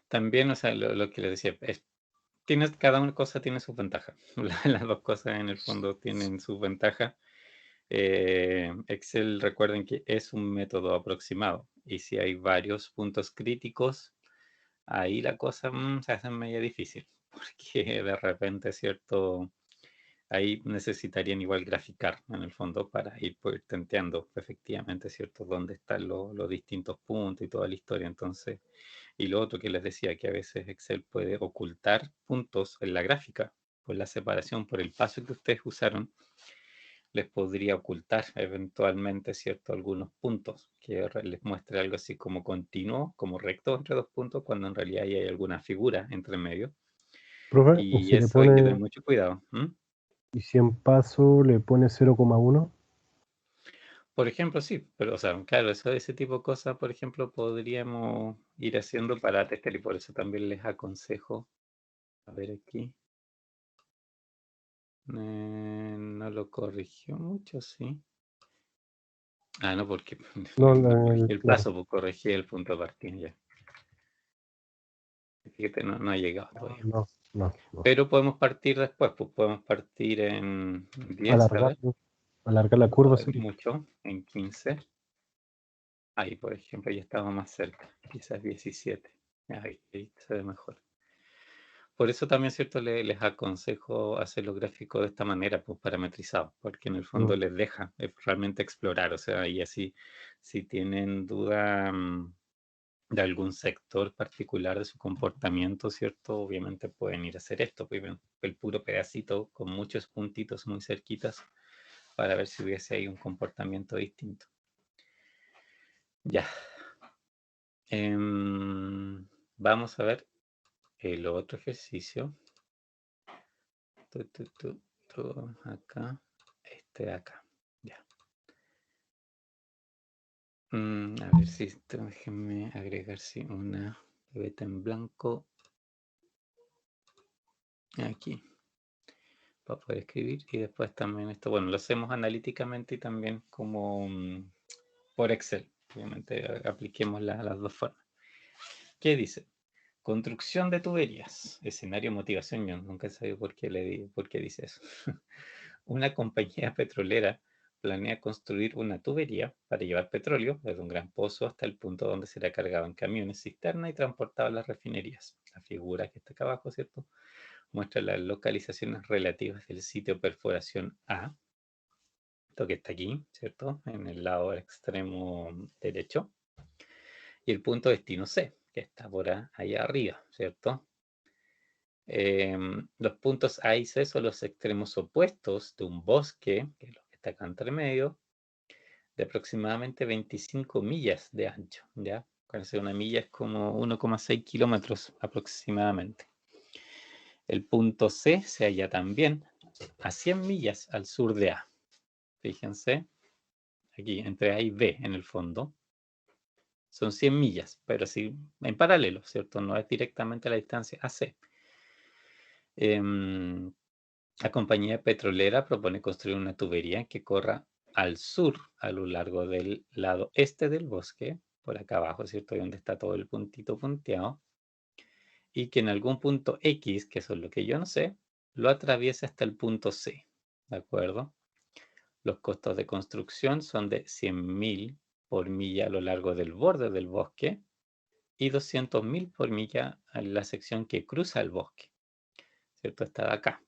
también, o sea, lo que les decía, Cada una cosa tiene sus ventajas. Las dos cosas en el fondo tienen sus ventajas. Excel, recuerden que es un método aproximado y si hay varios puntos críticos, ahí la cosa se hace medio difícil porque de repente, ¿cierto? Ahí necesitarían igual graficar en el fondo para ir tanteando efectivamente, ¿cierto? Dónde están los distintos puntos y toda la historia. Entonces, y lo otro que les decía, que a veces Excel puede ocultar puntos en la gráfica por la separación, por el paso que ustedes usaron, les podría ocultar eventualmente, ¿cierto? Algunos puntos que les muestre algo así como continuo, como recto entre dos puntos, cuando en realidad ahí hay alguna figura entre medio. Profe, y Y si le eso hay que tener pone, mucho cuidado. y si en paso le pone 0,1, Por ejemplo, sí, pero o sea, claro, ese tipo de cosas, por ejemplo, podríamos ir haciendo para testear y por eso también les aconsejo, a ver aquí, no lo corrigió mucho, sí. Ah, no, porque no, no corregí el claro. paso, pues corregí el punto de partida ya. Fíjate, no ha llegado todavía. No. Pero podemos partir después, pues podemos partir en 10, a Alargar, ver, ¿no? Alargar la curva es sería. mucho, en 15. Ahí, por ejemplo, ya estamos más cerca, quizás 17. Ahí se ve mejor. Por eso también, ¿cierto? Les aconsejo hacer los gráficos de esta manera, pues parametrizados, porque en el fondo les deja realmente explorar, o sea, y así, si tienen duda de algún sector particular de su comportamiento, ¿cierto? Obviamente pueden ir a hacer esto, pues ven el puro pedacito con muchos puntitos muy cerquitas para ver si hubiese ahí un comportamiento distinto. Ya. Vamos a ver el otro ejercicio. Acá, este de acá, ya. A ver si déjenme agregar una beta en blanco aquí para poder escribir y después también esto, bueno, lo hacemos analíticamente y también como por Excel, obviamente apliquemos las dos formas. ¿Qué dice? Construcción de tuberías, escenario motivación, yo nunca he sabido por qué dice eso. Una compañía petrolera planea construir una tubería para llevar petróleo desde un gran pozo hasta el punto donde será cargado en camiones cisterna y transportado a las refinerías. La figura que está acá abajo, ¿cierto? Muestra las localizaciones relativas del sitio perforación A, esto que está aquí, ¿cierto? En el lado extremo derecho. Y el punto destino C, que está por allá arriba, ¿cierto? Los puntos A y C son los extremos opuestos de un bosque, que es lo que está acá entre medio, de aproximadamente 25 millas de ancho, ¿ya? Una milla es como 1,6 kilómetros aproximadamente. El punto C se halla también a 100 millas al sur de A. Fíjense, aquí entre A y B en el fondo. Son 100 millas, pero sí en paralelo, ¿cierto? No es directamente la distancia AC. La compañía petrolera propone construir una tubería que corra al sur, a lo largo del lado este del bosque, por acá abajo, ¿cierto? Donde está todo el puntito punteado, y que en algún punto X, que eso es lo que yo no sé, lo atraviese hasta el punto C, ¿de acuerdo? Los costos de construcción son de 100.000 por milla a lo largo del borde del bosque y 200.000 por milla en la sección que cruza el bosque, ¿cierto? Está de acá.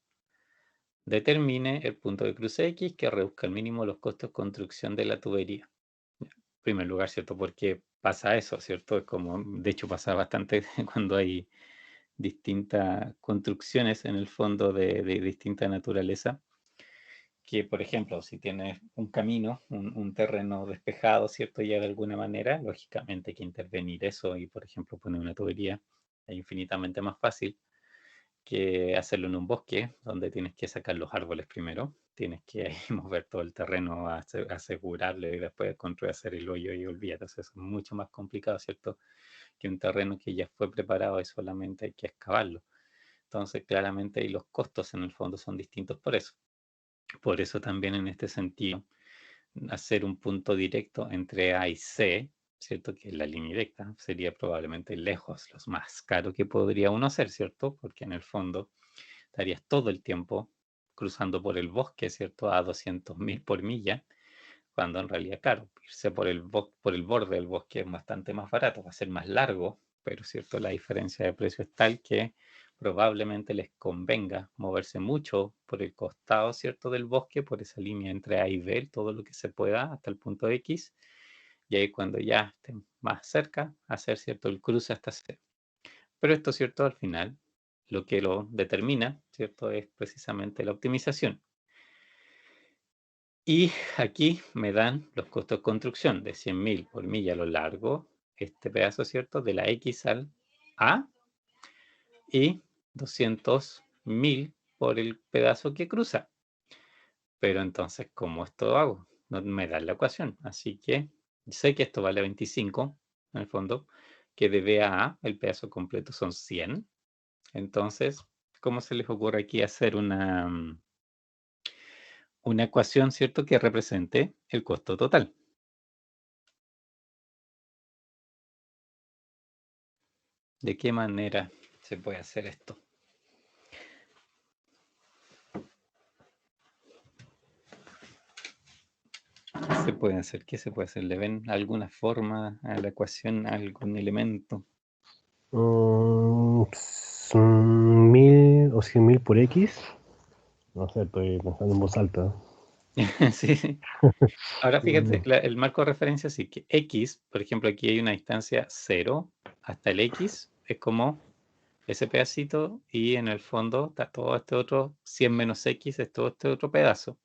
Determine el punto de cruce X que reduzca al mínimo los costos de construcción de la tubería. En primer lugar, ¿cierto? Porque pasa eso, ¿cierto? Es como, de hecho pasa bastante cuando hay distintas construcciones en el fondo de distinta naturaleza, que por ejemplo, si tienes un camino, un terreno despejado, ¿cierto? Ya de alguna manera, lógicamente hay que intervenir eso y por ejemplo poner una tubería es infinitamente más fácil que hacerlo en un bosque, donde tienes que sacar los árboles primero, tienes que mover todo el terreno, asegurarlo y después construir, hacer el hoyo y olvídate. Eso es mucho más complicado, ¿cierto? Que un terreno que ya fue preparado y solamente hay que excavarlo. Entonces, claramente, y los costos en el fondo son distintos por eso. Por eso también en este sentido, hacer un punto directo entre A y C, ¿cierto? Que la línea directa sería probablemente lejos lo más caro que podría uno hacer, ¿cierto? Porque en el fondo estarías todo el tiempo cruzando por el bosque, ¿cierto? A 200.000 por milla, cuando en realidad, claro, irse por el borde del bosque es bastante más barato, va a ser más largo, pero ¿cierto? La diferencia de precio es tal que probablemente les convenga moverse mucho por el costado, ¿cierto? Del bosque, por esa línea entre A y B, todo lo que se pueda hasta el punto X, y ahí cuando ya estén más cerca, hacer, ¿cierto? El cruce hasta C. Pero esto, ¿cierto? Al final, lo que lo determina, ¿cierto? Es precisamente la optimización. Y aquí me dan los costos de construcción de 100.000 por milla a lo largo, este pedazo, ¿cierto? De la X al A, y 200.000 por el pedazo que cruza. Pero entonces, ¿cómo esto hago? No me da la ecuación. Así que sé que esto vale 25, en el fondo, que de B a A, el pedazo completo son 100. Entonces, ¿cómo se les ocurre aquí hacer una ecuación, ¿cierto?, que represente el costo total? ¿De qué manera se puede hacer esto? ¿Qué se puede hacer? ¿Qué se puede hacer? ¿Le ven alguna forma a la ecuación, algún elemento? Son 1000 o 100.000 por X. No sé, estoy pensando en voz alta. Sí, sí. Ahora fíjate, el marco de referencia sí que X, por ejemplo, aquí hay una distancia 0 hasta el X, es como ese pedacito, y en el fondo está todo este otro 100 menos X, es todo este otro pedazo.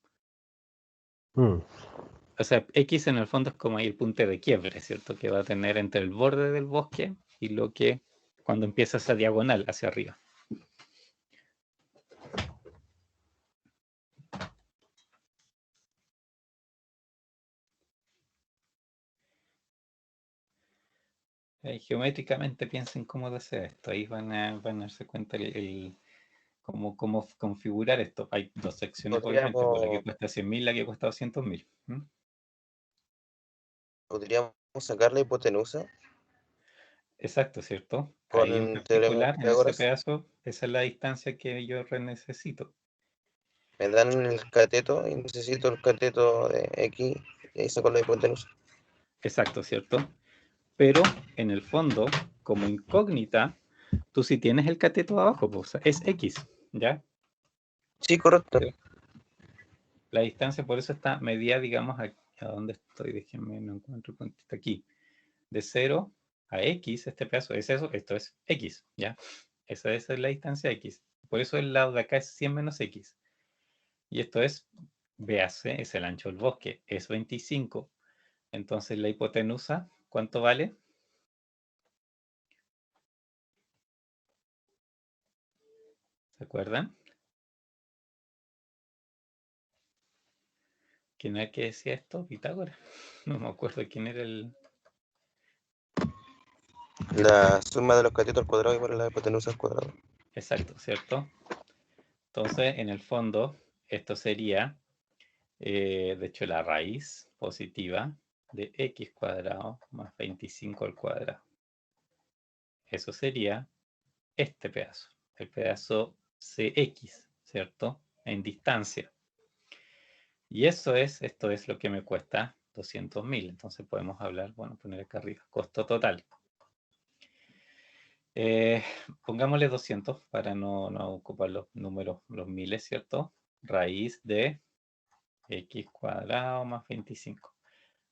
O sea, X en el fondo es como ahí el punto de quiebre, ¿cierto? Que va a tener entre el borde del bosque y lo que, cuando empieza esa diagonal hacia arriba. Geométricamente piensen cómo hacer esto. Ahí van a darse cuenta cómo configurar esto. Hay dos secciones, obviamente, por la que cuesta 100.000, la que cuesta 200.000. ¿Podríamos sacar la hipotenusa Exacto, ¿cierto? Ahí en con teorema de particular, en ese Pitágoras? pedazo, esa es la distancia que yo necesito. Me dan el cateto y necesito el cateto de X y ahí saco la hipotenusa. Exacto, ¿cierto? Pero en el fondo, como incógnita, tú sí tienes el cateto abajo, pues, es X, ¿ya? Sí, correcto. La distancia por eso está medida, digamos, a dónde estoy, déjenme, no encuentro puntito aquí. De 0 a X, este pedazo es eso, esto es X, ¿ya? Esa es la distancia X. Por eso el lado de acá es 100 menos X. Y esto es, véase, es el ancho del bosque, es 25. Entonces la hipotenusa, ¿cuánto vale? ¿Se acuerdan? ¿Quién era el que decía esto? Pitágoras. No me acuerdo quién era el... La suma de los catetos al cuadrado igual a la hipotenusa al cuadrado. Exacto, ¿cierto? Entonces, en el fondo, esto sería, de hecho, la raíz positiva de x cuadrado más 25 al cuadrado. Eso sería este pedazo, el pedazo cx, ¿cierto? En distancia. Y esto es lo que me cuesta 200.000. Entonces podemos hablar, bueno, poner acá arriba, costo total. Pongámosle 200 para no ocupar los números, los miles, ¿cierto? Raíz de x cuadrado más 25.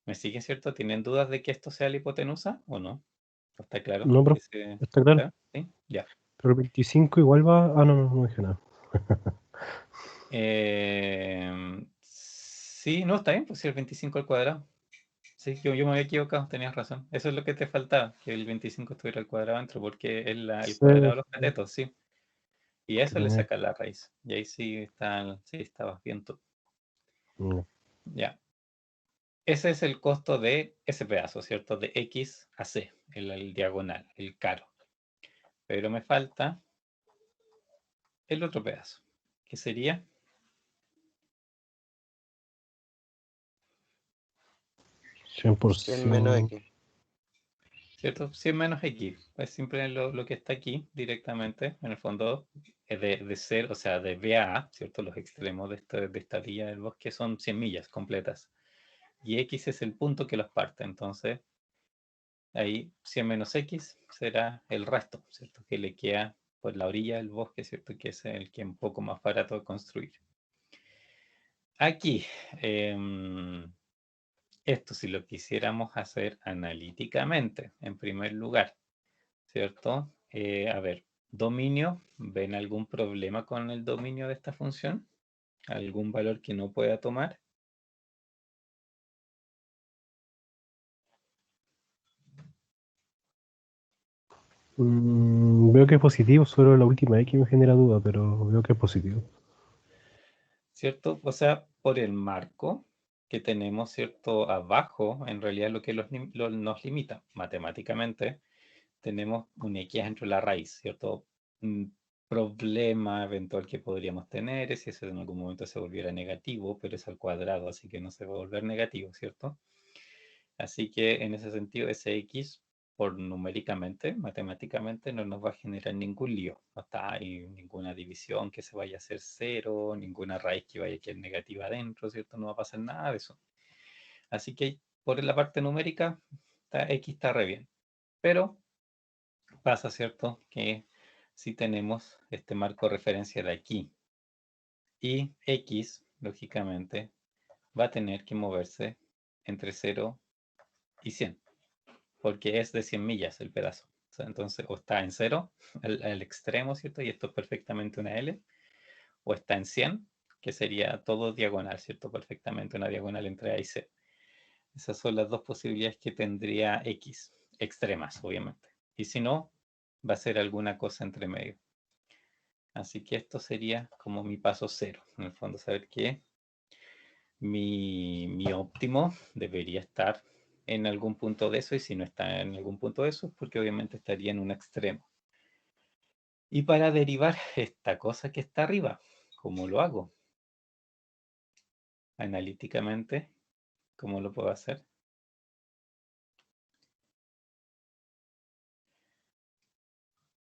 ¿Me siguen, cierto? ¿Tienen dudas de que esto sea la hipotenusa o no? ¿Está claro? No, pero está claro. ¿Sí? Ya. Pero el 25 igual va. Ah, no dije nada. Sí, no, está bien, pues sí, el 25 al cuadrado. Sí, yo me había equivocado, tenías razón. Eso es lo que te faltaba, que el 25 estuviera al cuadrado dentro, porque es el Sí, cuadrado de los catetos, sí. Y a eso le tenía- saca la raíz. Y ahí sí, estabas bien tú. no. Ya. Ese es el costo de ese pedazo, ¿cierto? De X a C, el diagonal, el caro. Pero me falta el otro pedazo, que sería 100 por 100 menos 100. X. ¿cierto? 100 menos X, es siempre lo que está aquí directamente, en el fondo, de ser, o sea, de B a A, ¿cierto? Los extremos de esta vía del bosque son 100 millas completas. Y X es el punto que los parte, entonces ahí 100 menos X será el resto, ¿cierto? Que le queda por la orilla del bosque, ¿cierto? Que es el que es un poco más barato de construir. Aquí, esto si lo quisiéramos hacer analíticamente, en primer lugar, ¿cierto? A ver, dominio, ¿ven algún problema con el dominio de esta función? ¿Algún valor que no pueda tomar? Veo que es positivo, solo la última X me genera duda, pero veo que es positivo. ¿Cierto? O sea, por el marco que tenemos, ¿cierto? Abajo, en realidad lo que nos limita matemáticamente, tenemos un X dentro de la raíz, ¿cierto? Un problema eventual que podríamos tener es si eso en algún momento se volviera negativo, pero es al cuadrado, así que no se va a volver negativo, ¿cierto? Así que en ese sentido, ese X, por numéricamente, matemáticamente, no nos va a generar ningún lío. No está ahí ninguna división que se vaya a hacer cero, ninguna raíz que vaya a quedar negativa adentro, ¿cierto? No va a pasar nada de eso. Así que por la parte numérica, X está re bien. Pero pasa, ¿cierto? Que si tenemos este marco de referencia de aquí y X, lógicamente, va a tener que moverse entre 0 y 100. Porque es de 100 millas el pedazo. O sea, entonces, o está en 0, al extremo, ¿cierto? Y esto es perfectamente una L, o está en 100, que sería todo diagonal, ¿cierto? Perfectamente una diagonal entre A y C. Esas son las dos posibilidades que tendría X, extremas, obviamente. Y si no, va a ser alguna cosa entre medio. Así que esto sería como mi paso cero. En el fondo, saber que mi óptimo debería estar en algún punto de eso, y si no está en algún punto de eso, es porque obviamente estaría en un extremo. Y para derivar esta cosa que está arriba, ¿cómo lo hago? Analíticamente, ¿cómo lo puedo hacer?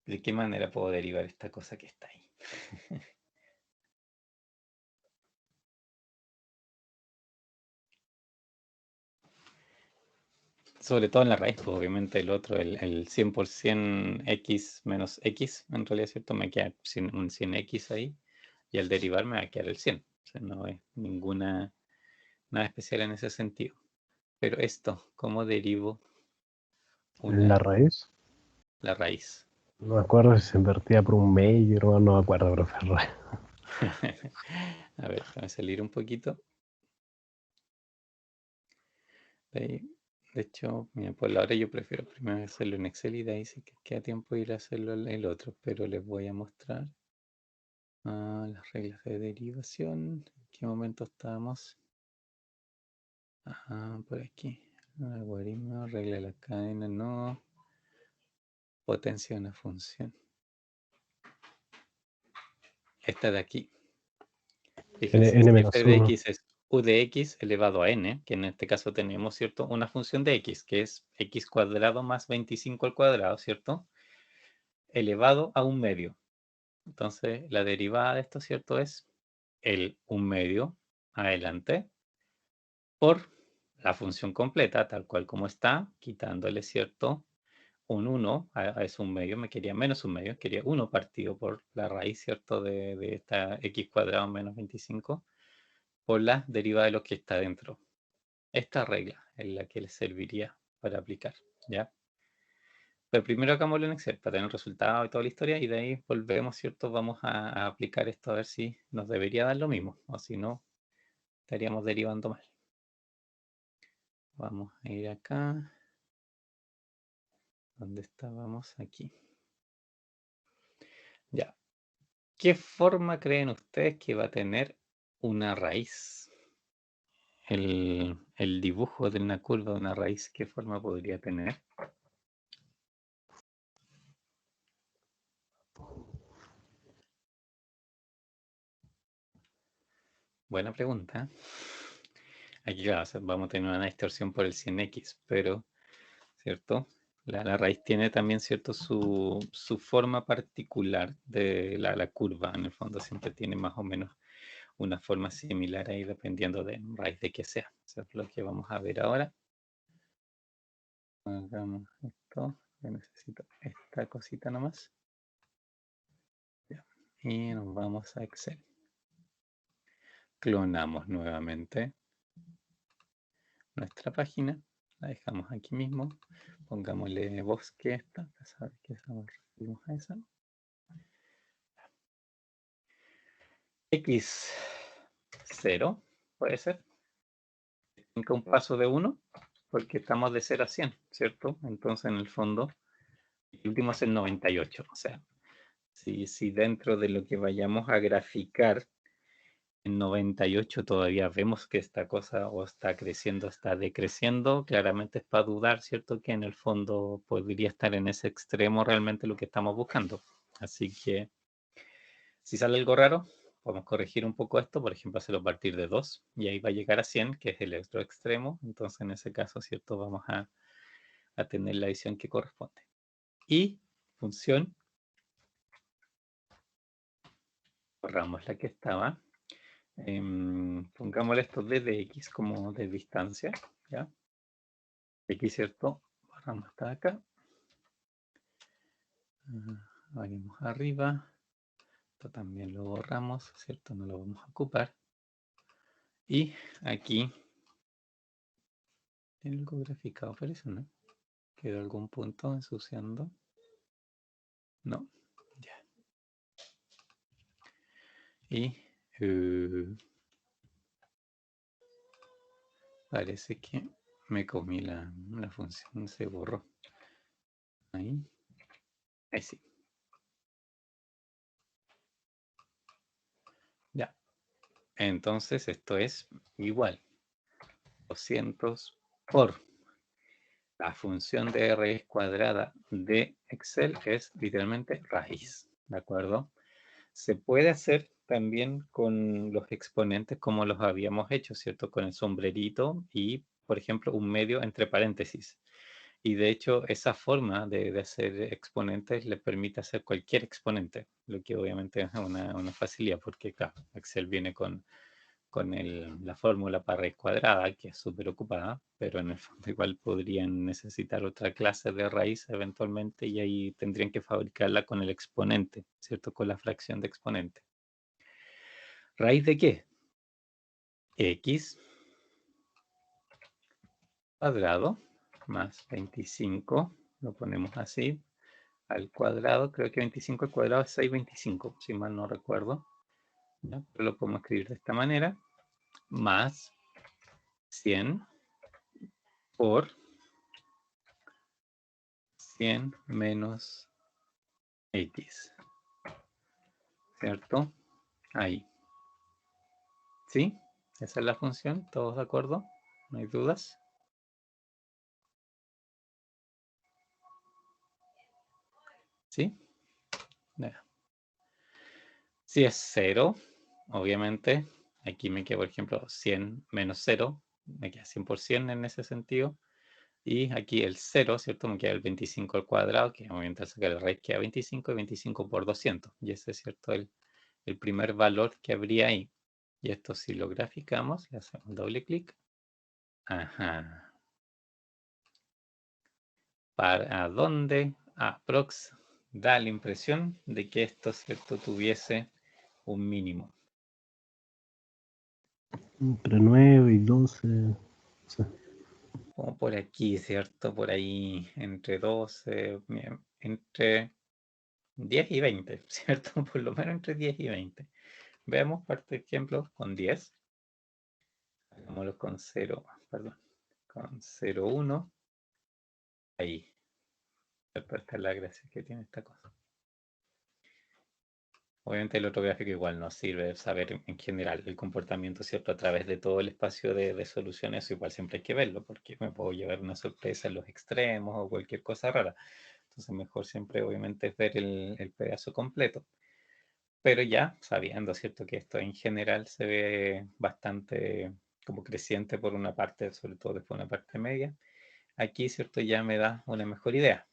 ¿De qué manera puedo derivar esta cosa que está ahí? Sobre todo en la raíz, pues obviamente el otro, el 100% x menos x, en realidad, ¿cierto? Me queda un 100x ahí, y al derivar me va a quedar el 100. O sea, no es nada especial en ese sentido. Pero esto, ¿cómo derivo La raíz, la raíz? no me acuerdo si se invertía por un medio, no me acuerdo, profe. A ver, déjame salir un poquito. De hecho, mira, por la hora yo prefiero primero hacerlo en Excel y de ahí sí que queda tiempo ir a hacerlo el otro, pero les voy a mostrar las reglas de derivación. ¿En qué momento estábamos? Por aquí. Algoritmo, regla de la cadena, no. Potencia de una función. Esta de aquí. Fíjense, si f de N-1. x es u de x elevado a n, que en este caso tenemos, ¿cierto? Una función de x, que es x cuadrado más 25 al cuadrado, ¿cierto? Elevado a un medio. Entonces, la derivada de esto, ¿cierto? Es el un medio adelante por la función completa, tal cual como está, quitándole, ¿cierto? Un 1 a ese un medio, me quería menos un medio, quería 1 partido por la raíz, ¿cierto? De esta x cuadrado menos 25 por la derivada de lo que está dentro. Esta regla es la que les serviría para aplicar, ¿ya? Pero primero hagámoslo en Excel para tener el resultado y toda la historia, y de ahí volvemos, ¿cierto? Vamos a aplicar esto a ver si nos debería dar lo mismo, o si no, estaríamos derivando mal. Vamos a ir acá. ¿Dónde estábamos? Aquí. Ya. ¿Qué forma creen ustedes que va a tener una raíz? El dibujo de una curva de una raíz, ¿qué forma podría tener? Buena pregunta. Aquí claro, vamos a tener una distorsión por el 100x, pero, ¿cierto? La raíz tiene también, ¿cierto?, su forma particular de la curva. En el fondo siempre tiene más o menos una forma similar ahí dependiendo de raíz de que sea. Eso es lo que vamos a ver ahora. Hagamos esto. Yo necesito esta cosita nomás. Ya. Y nos vamos a Excel. Clonamos nuevamente nuestra página. La dejamos aquí mismo. Pongámosle bosque esta. Para saber que recibimos a esa. X0 puede ser. Tenga un paso de 1 porque estamos de 0 a 100, ¿cierto? Entonces en el fondo el último es el 98. O sea, si dentro de lo que vayamos a graficar en 98 todavía vemos que esta cosa o está creciendo o está decreciendo, claramente es para dudar, ¿cierto? Que en el fondo podría estar en ese extremo realmente lo que estamos buscando. Así que si sale algo raro, podemos corregir un poco esto, por ejemplo, hacerlo a partir de 2 y ahí va a llegar a 100, que es el otro extremo. Entonces en ese caso, ¿cierto? Vamos a tener la edición que corresponde. Y función, borramos la que estaba. Pongámosle esto d de x como de distancia, ¿ya? X, ¿cierto? Borramos hasta acá. Venimos arriba. Esto también lo borramos, ¿cierto? No lo vamos a ocupar. Y aquí tiene algo graficado, parece, ¿no? ¿Quedó algún punto ensuciando? No, ya. Y parece que me comí la función, se borró. Ahí sí. Ya. Entonces esto es igual. 200 por la función de raíz cuadrada de Excel, que es literalmente raíz, ¿de acuerdo? Se puede hacer también con los exponentes como los habíamos hecho, ¿cierto? Con el sombrerito y, por ejemplo, un medio entre paréntesis. Y de hecho, esa forma de hacer exponentes le permite hacer cualquier exponente, lo que obviamente es una facilidad, porque claro, Excel viene con la fórmula para raíz cuadrada, que es súper ocupada, pero en el fondo igual podrían necesitar otra clase de raíz eventualmente y ahí tendrían que fabricarla con el exponente, ¿cierto? Con la fracción de exponente. ¿Raíz de qué? X cuadrado más 25, lo ponemos así, al cuadrado, creo que 25 al cuadrado es 625, si mal no recuerdo, ¿ya? Pero lo podemos escribir de esta manera, más 100 por 100 menos X, ¿cierto? Ahí. ¿Sí? Esa es la función, ¿todos de acuerdo? ¿No hay dudas? ¿Sí? Ya. Si es 0, obviamente, aquí me queda, por ejemplo, 100 menos 0, me queda 100% en ese sentido. Y aquí el 0, ¿cierto? Me queda el 25 al cuadrado, que obviamente al sacar el raíz queda 25 y 25 por 200. Y ese es, ¿cierto? El primer valor que habría ahí. Y esto si lo graficamos, le hacemos doble clic. Ajá. ¿Para dónde? Aprox da la impresión de que esto, ¿cierto?, tuviese un mínimo. Entre 9 y 12. O sea, Como por aquí, ¿cierto? Por ahí, entre 12, entre 10 y 20, ¿cierto? Por lo menos entre 10 y 20. Veamos, por ejemplo, con 10. Hagámoslo con 0, perdón, con 0,1. Ahí. Esta es la gracia que tiene esta cosa. Obviamente el otro gráfico igual nos sirve saber en general el comportamiento, ¿cierto? A través de todo el espacio de soluciones, eso igual siempre hay que verlo, porque me puedo llevar una sorpresa en los extremos o cualquier cosa rara. Entonces mejor siempre obviamente es ver el pedazo completo. Pero ya sabiendo, ¿cierto? Que esto en general se ve bastante como creciente por una parte, sobre todo después una parte media. aquí, ¿cierto? Ya me da una mejor idea.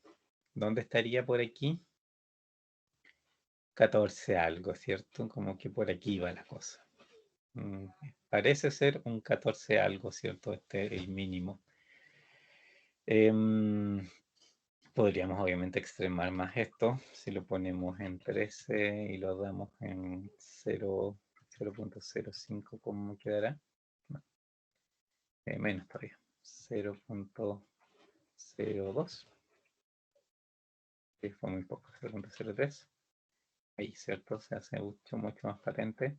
¿Dónde estaría por aquí? 14 algo, ¿cierto? Como que por aquí va la cosa. Parece ser un 14 algo, ¿cierto? Este es el mínimo. Podríamos obviamente extremar más esto. Si lo ponemos en 13 y lo damos en 0.05, ¿cómo quedará? No, menos todavía. 0.02. Sí, fue muy poco. 0.03. Ahí, ¿cierto? Se hace mucho más patente.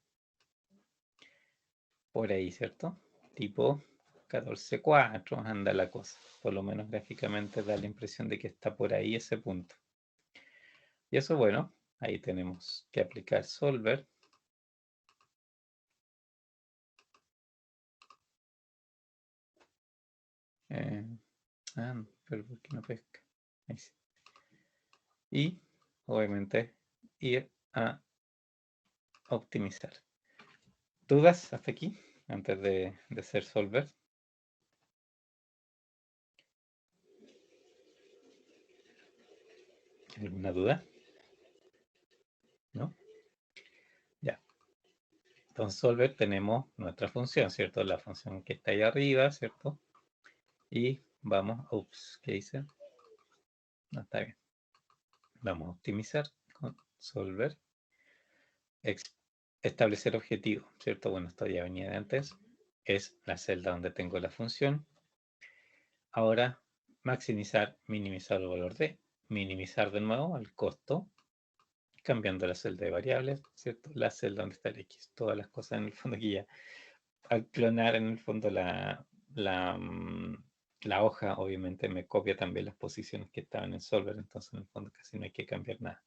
Por ahí, ¿cierto? Tipo 14.4 anda la cosa. Por lo menos gráficamente da la impresión de que está por ahí ese punto. Y eso, bueno, ahí tenemos que aplicar Solver. Pero ¿por qué no pesca? Ahí sí. Y, obviamente, ir a optimizar. ¿Dudas hasta aquí? Antes de hacer Solver. ¿Alguna duda? ¿No? Ya. Entonces, Solver tenemos nuestra función, ¿cierto? La función que está ahí arriba, ¿cierto? Y vamos, ups, ¿qué hice? No está bien. Vamos a optimizar con Solver. Establecer objetivo, ¿cierto? Bueno, esto ya venía de antes. Es la celda donde tengo la función. Ahora, maximizar, minimizar el valor de. Minimizar de nuevo el costo, cambiando la celda de variables, ¿cierto? La celda donde está el X. Todas las cosas en el fondo que ya. Al clonar en el fondo la hoja, obviamente me copia también las posiciones que estaban en Solver, entonces en el fondo casi no hay que cambiar nada.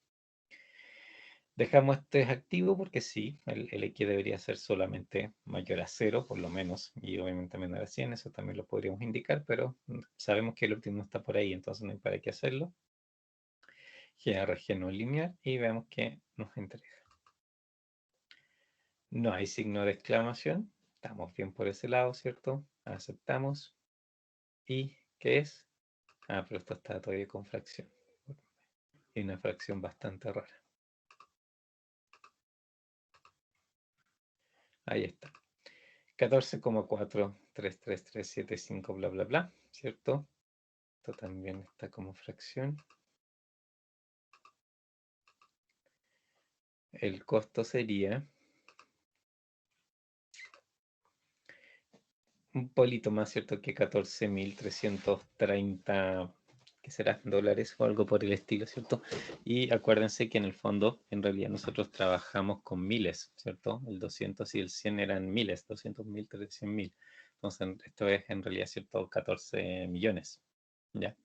Dejamos este activo porque sí, el X debería ser solamente mayor a 0, por lo menos, y obviamente menor a 100, eso también lo podríamos indicar, pero sabemos que el último está por ahí, entonces no hay para qué hacerlo. GRG no lineal y vemos que nos entrega. No hay signo de exclamación, estamos bien por ese lado, ¿cierto? Aceptamos. ¿Y qué es? Ah, pero esto está todavía con fracción. Y una fracción bastante rara. Ahí está. 14,4333375, bla, bla, bla, ¿cierto? Esto también está como fracción. El costo sería un polito más, ¿cierto? Que 14.330, ¿qué será? Dólares o algo por el estilo, ¿cierto? Y acuérdense que en el fondo, en realidad nosotros trabajamos con miles, ¿cierto? El 200 y el 100 eran miles, 200.000, 300.000. Entonces, esto es en realidad, ¿cierto? 14 millones, ¿ya?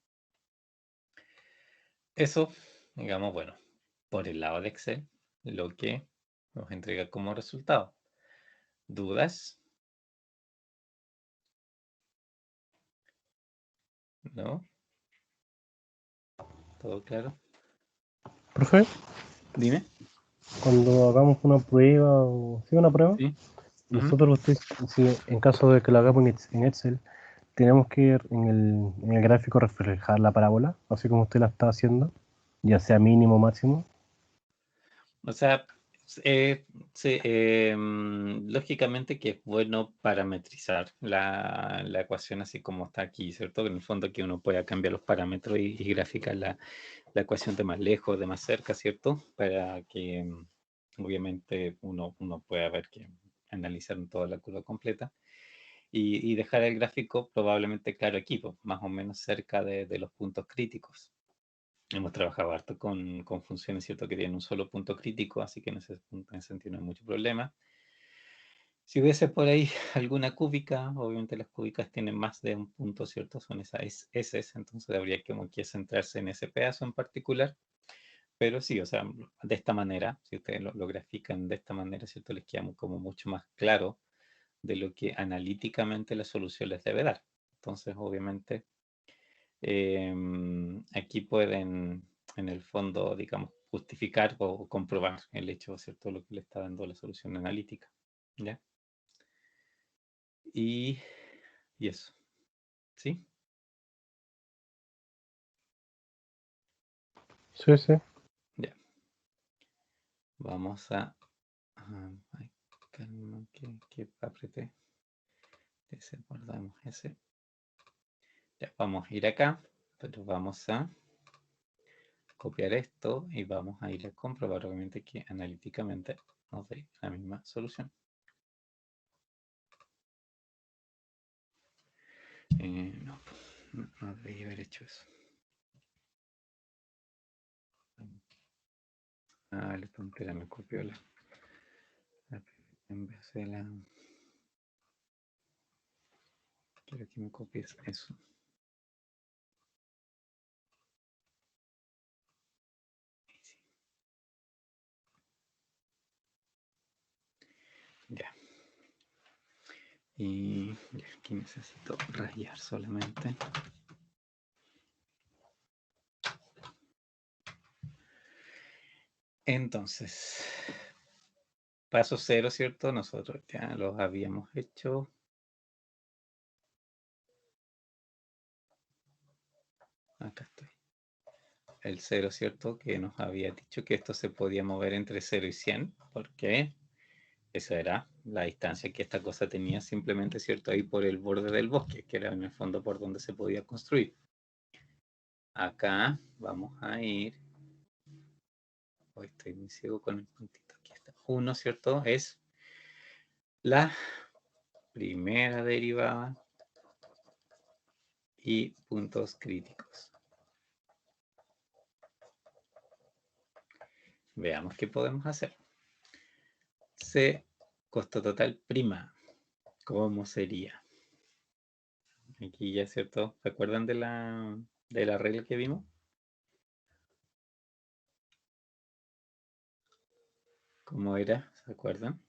Eso, digamos, bueno, por el lado de Excel, lo que nos entrega como resultado. ¿Dudas? ¿No? ¿Todo claro? Profe, Dime. cuando hagamos una prueba o sí, una prueba, Sí. nosotros, si en caso de que lo hagamos en Excel, tenemos que en el gráfico reflejar la parábola, así como usted la está haciendo, ya sea mínimo o máximo. O sea, lógicamente que es bueno parametrizar la ecuación así como está aquí, ¿cierto? En el fondo que uno pueda cambiar los parámetros y graficar la ecuación de más lejos, de más cerca, ¿cierto? Para que obviamente uno pueda ver que analizar toda la curva completa y dejar el gráfico probablemente claro aquí, pues, más o menos cerca de los puntos críticos. Hemos trabajado harto con funciones, ¿cierto? Que tienen un solo punto crítico, así que en ese sentido no hay mucho problema. Si hubiese por ahí alguna cúbica, obviamente las cúbicas tienen más de un punto, ¿cierto? Son esas S, entonces habría que centrarse en ese pedazo en particular. Pero sí, o sea, de esta manera, si ustedes lo grafican de esta manera, ¿cierto? Les queda como mucho más claro de lo que analíticamente la solución les debe dar. Entonces, obviamente, aquí pueden, en el fondo, digamos, justificar o comprobar el hecho, ¿cierto? Lo que le está dando la solución analítica, ¿ya? Y eso, ¿sí? Sí, sí. Ya. Vamos a... ay, calma, que apreté. Ese, guardamos ese. Ya, vamos a ir acá, pero vamos a copiar esto y vamos a ir a comprobar obviamente que analíticamente nos dé la misma solución. No, no debería haber hecho eso. La tontera me copió en vez de la... Quiero que me copies eso. Sí. Ya. Y aquí necesito rayar solamente. Entonces, paso 0, ¿cierto? Nosotros ya los habíamos hecho. Acá estoy. El 0, ¿cierto? Que nos había dicho que esto se podía mover entre 0 y 100, porque esa era la distancia que esta cosa tenía simplemente, ¿cierto? Ahí por el borde del bosque, que era en el fondo por donde se podía construir. Acá vamos a ir... Hoy estoy muy ciego con el puntito. Aquí está. 1, ¿cierto? Es la primera derivada y puntos críticos. Veamos qué podemos hacer. C, costo total prima. ¿Cómo sería? Aquí ya, ¿cierto? ¿Se acuerdan de la regla que vimos? ¿Cómo era? ¿Se acuerdan?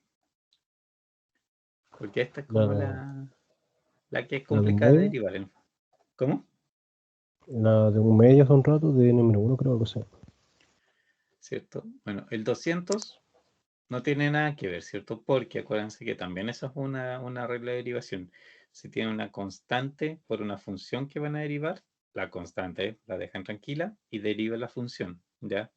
Porque esta es como la que es La de un complicada de medio, derivar. ¿Cómo? la de un medio hace un rato, de n-1 creo que sea. ¿Cierto? Bueno, el 200 no tiene nada que ver, ¿cierto? Porque acuérdense que también eso es una regla de derivación. Si tiene una constante por una función que van a derivar, la constante la dejan tranquila y deriva la función, ¿ya?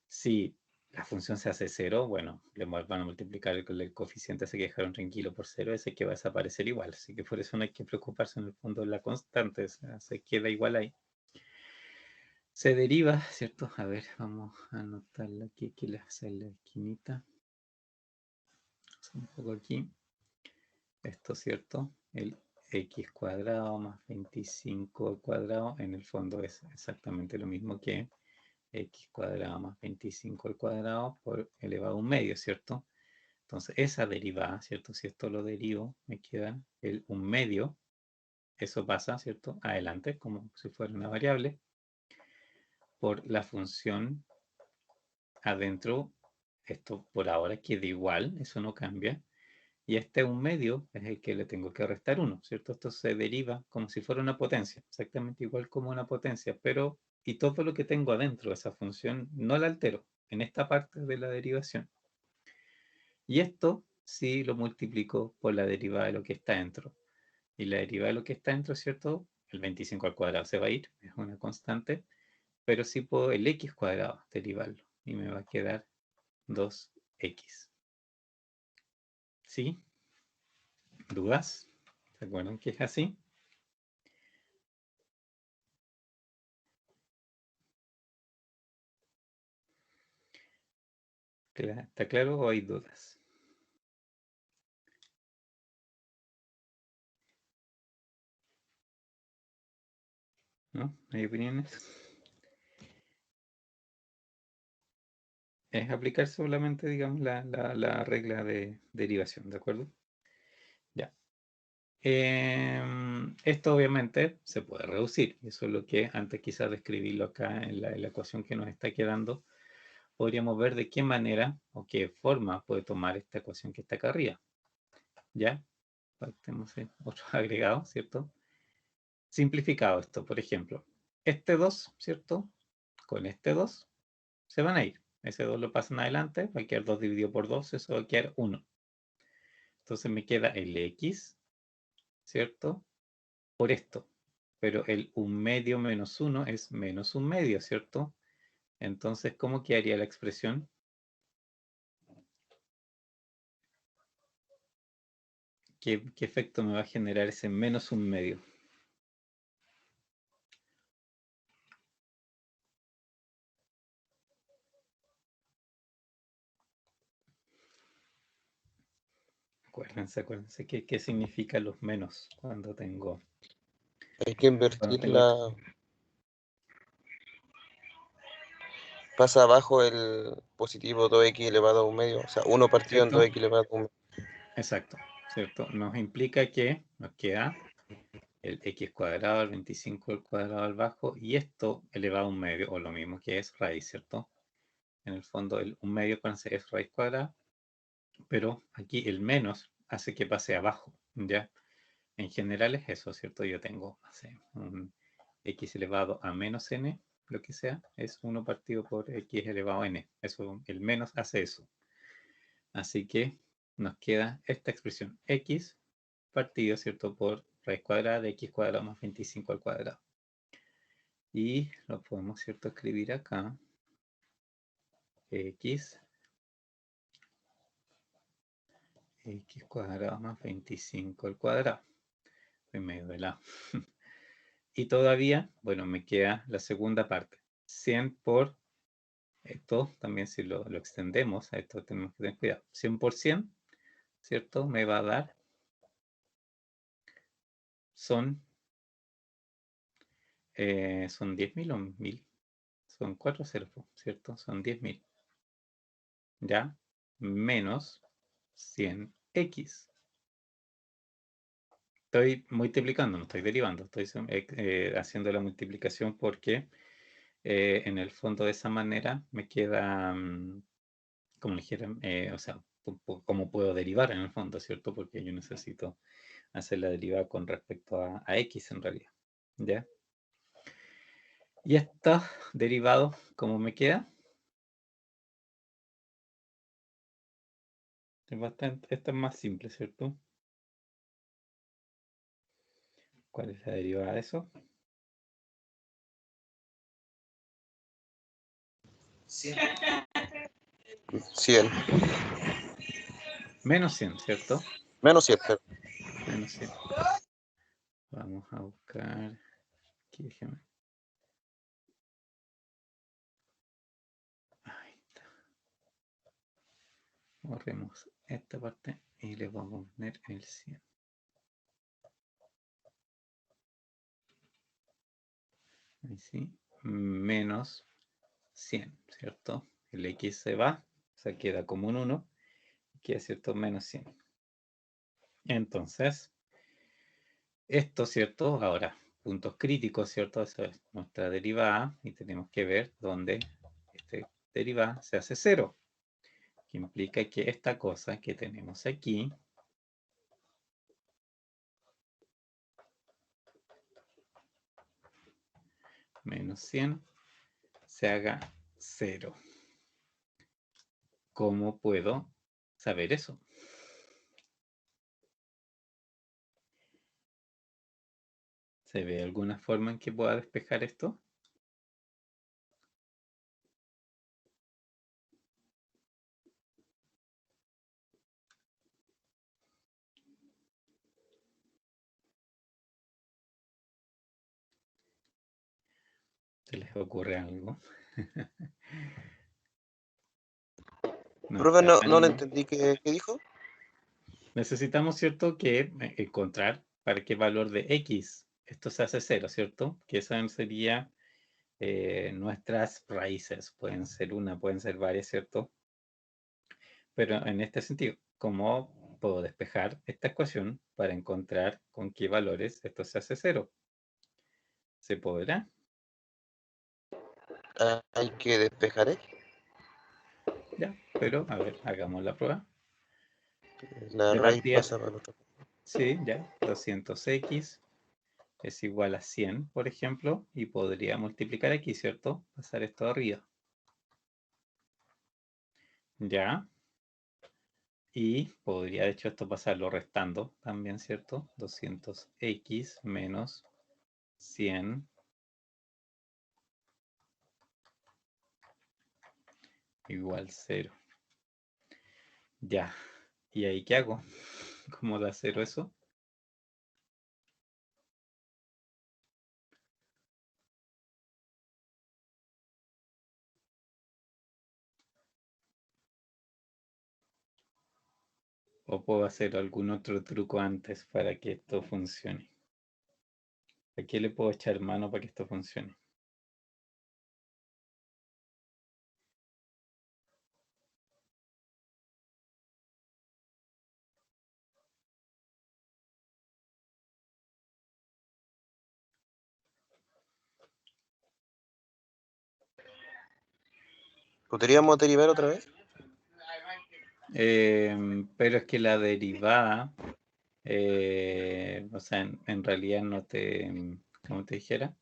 Si la función se hace 0, bueno, le van a multiplicar el coeficiente ese que dejaron tranquilo por 0, ese que va a desaparecer igual. Así que por eso no hay que preocuparse en el fondo de la constante, o sea, se queda igual ahí. Se deriva, ¿cierto? A ver, vamos a anotarla aquí, que le hace la esquinita. Un poco aquí. Esto, ¿cierto? El x cuadrado más 25 al cuadrado, en el fondo es exactamente lo mismo que x cuadrado más 25 al cuadrado por elevado a un medio, ¿cierto? Entonces, esa derivada, ¿cierto? Si esto lo derivo, me queda el 1 medio. Eso pasa, ¿cierto? Adelante, como si fuera una variable, por la función adentro. Esto por ahora queda igual, eso no cambia. Y este 1 medio es el que le tengo que restar 1, ¿cierto? Esto se deriva como si fuera una potencia, exactamente igual como una potencia, pero y todo lo que tengo adentro de esa función no la altero en esta parte de la derivación. Y esto sí lo multiplico por la derivada de lo que está dentro. Y la derivada de lo que está dentro, ¿cierto? El 25 al cuadrado se va a ir, es una constante, pero sí puedo el x cuadrado derivarlo y me va a quedar 2x. ¿Sí? ¿Dudas? ¿Se acuerdan que es así? ¿Está claro o hay dudas? ¿No? ¿Hay opiniones? Es aplicar solamente, digamos, la regla de derivación, ¿de acuerdo? Ya. Esto obviamente se puede reducir. Eso es lo que antes quizás de escribirlo acá en la ecuación que nos está quedando, podríamos ver de qué manera o qué forma puede tomar esta ecuación que está acá arriba. ¿Ya? Tenemos otro agregado, ¿cierto? Simplificado esto, por ejemplo. Este 2, ¿cierto? Con este 2 se van a ir. Ese 2 lo pasan adelante, va a quedar 2 dividido por 2, eso va a quedar 1. Entonces me queda el x, ¿cierto? Por esto. Pero el 1 medio menos 1 es menos 1 medio, ¿cierto? Entonces, ¿cómo quedaría la expresión? ¿Qué efecto me va a generar ese menos un medio? Acuérdense, qué significan los menos cuando tengo... Hay que invertir pasa abajo el positivo 2x elevado a un medio, o sea, 1 partido en ¿Cierto? 2x elevado a un medio. Exacto, ¿cierto? Nos implica que nos queda el x cuadrado al 25 al cuadrado al bajo y esto elevado a un medio, o lo mismo que es raíz, ¿cierto? En el fondo, un medio es raíz cuadrada, pero aquí el menos hace que pase abajo, ¿ya? En general es eso, ¿cierto? Yo tengo un x elevado a menos n, lo que sea, es 1 partido por x elevado a n. Eso, el menos hace eso. Así que nos queda esta expresión, x partido, ¿cierto? Por raíz cuadrada de x cuadrado más 25 al cuadrado. Y lo podemos, ¿cierto? Escribir acá. X cuadrado más 25 al cuadrado. En medio de la... Y todavía, bueno, me queda la segunda parte. 100 por... Esto también si lo extendemos, a esto tenemos que tener cuidado. 100 por 100, ¿cierto? Me va a dar... Son 10.000 o 1.000. Son 4 ceros, ¿cierto? Son 10.000. ¿Ya? Menos 100x. Estoy multiplicando, no estoy derivando. Estoy haciendo la multiplicación porque en el fondo de esa manera me queda, como dijera, o sea, cómo puedo derivar en el fondo, ¿cierto? Porque yo necesito hacer la derivada con respecto a x en realidad. ¿Ya? Y esta derivado, ¿cómo me queda? Esto es más simple, ¿cierto? ¿Cuál es la derivada de eso? 100. Menos 100, ¿cierto? Menos 100. Menos 100. Vamos a buscar... Aquí, déjame. Ahí está. Borremos esta parte y le vamos a poner el 100. Ahí sí. Menos 100, ¿cierto? El x se va, o sea, queda como un 1. Queda, ¿cierto? Menos 100. Entonces, esto, ¿cierto? Ahora, puntos críticos, ¿cierto? Esa es nuestra derivada y tenemos que ver dónde esta derivada se hace 0. Que implica que esta cosa que tenemos aquí menos 100 se haga 0. ¿Cómo puedo saber eso? ¿Se ve alguna forma en que pueda despejar esto? ¿Se les ocurre algo? Profe, no le entendí qué dijo. Necesitamos, ¿cierto?, que encontrar para qué valor de x esto se hace 0, ¿cierto? Que esa sería nuestras raíces. Pueden ser una, pueden ser varias, ¿cierto? Pero en este sentido, ¿cómo puedo despejar esta ecuación para encontrar con qué valores esto se hace 0? ¿Se podrá? Hay que despejar esto. Ya, pero a ver, hagamos la prueba. La De raíz partida, pasa para el otro. sí, ya, 200x es igual a 100, por ejemplo, y podría multiplicar aquí, ¿cierto? Pasar esto arriba. Ya. Y podría, de hecho, esto pasarlo restando también, ¿cierto? 200x menos 100 igual 0. Ya. ¿Y ahí qué hago? ¿Cómo da 0 eso? ¿O puedo hacer algún otro truco antes para que esto funcione? ¿A qué le puedo echar mano para que esto funcione? ¿Podríamos derivar otra vez? Pero es que la derivada, o sea, en realidad no te, como te dijera,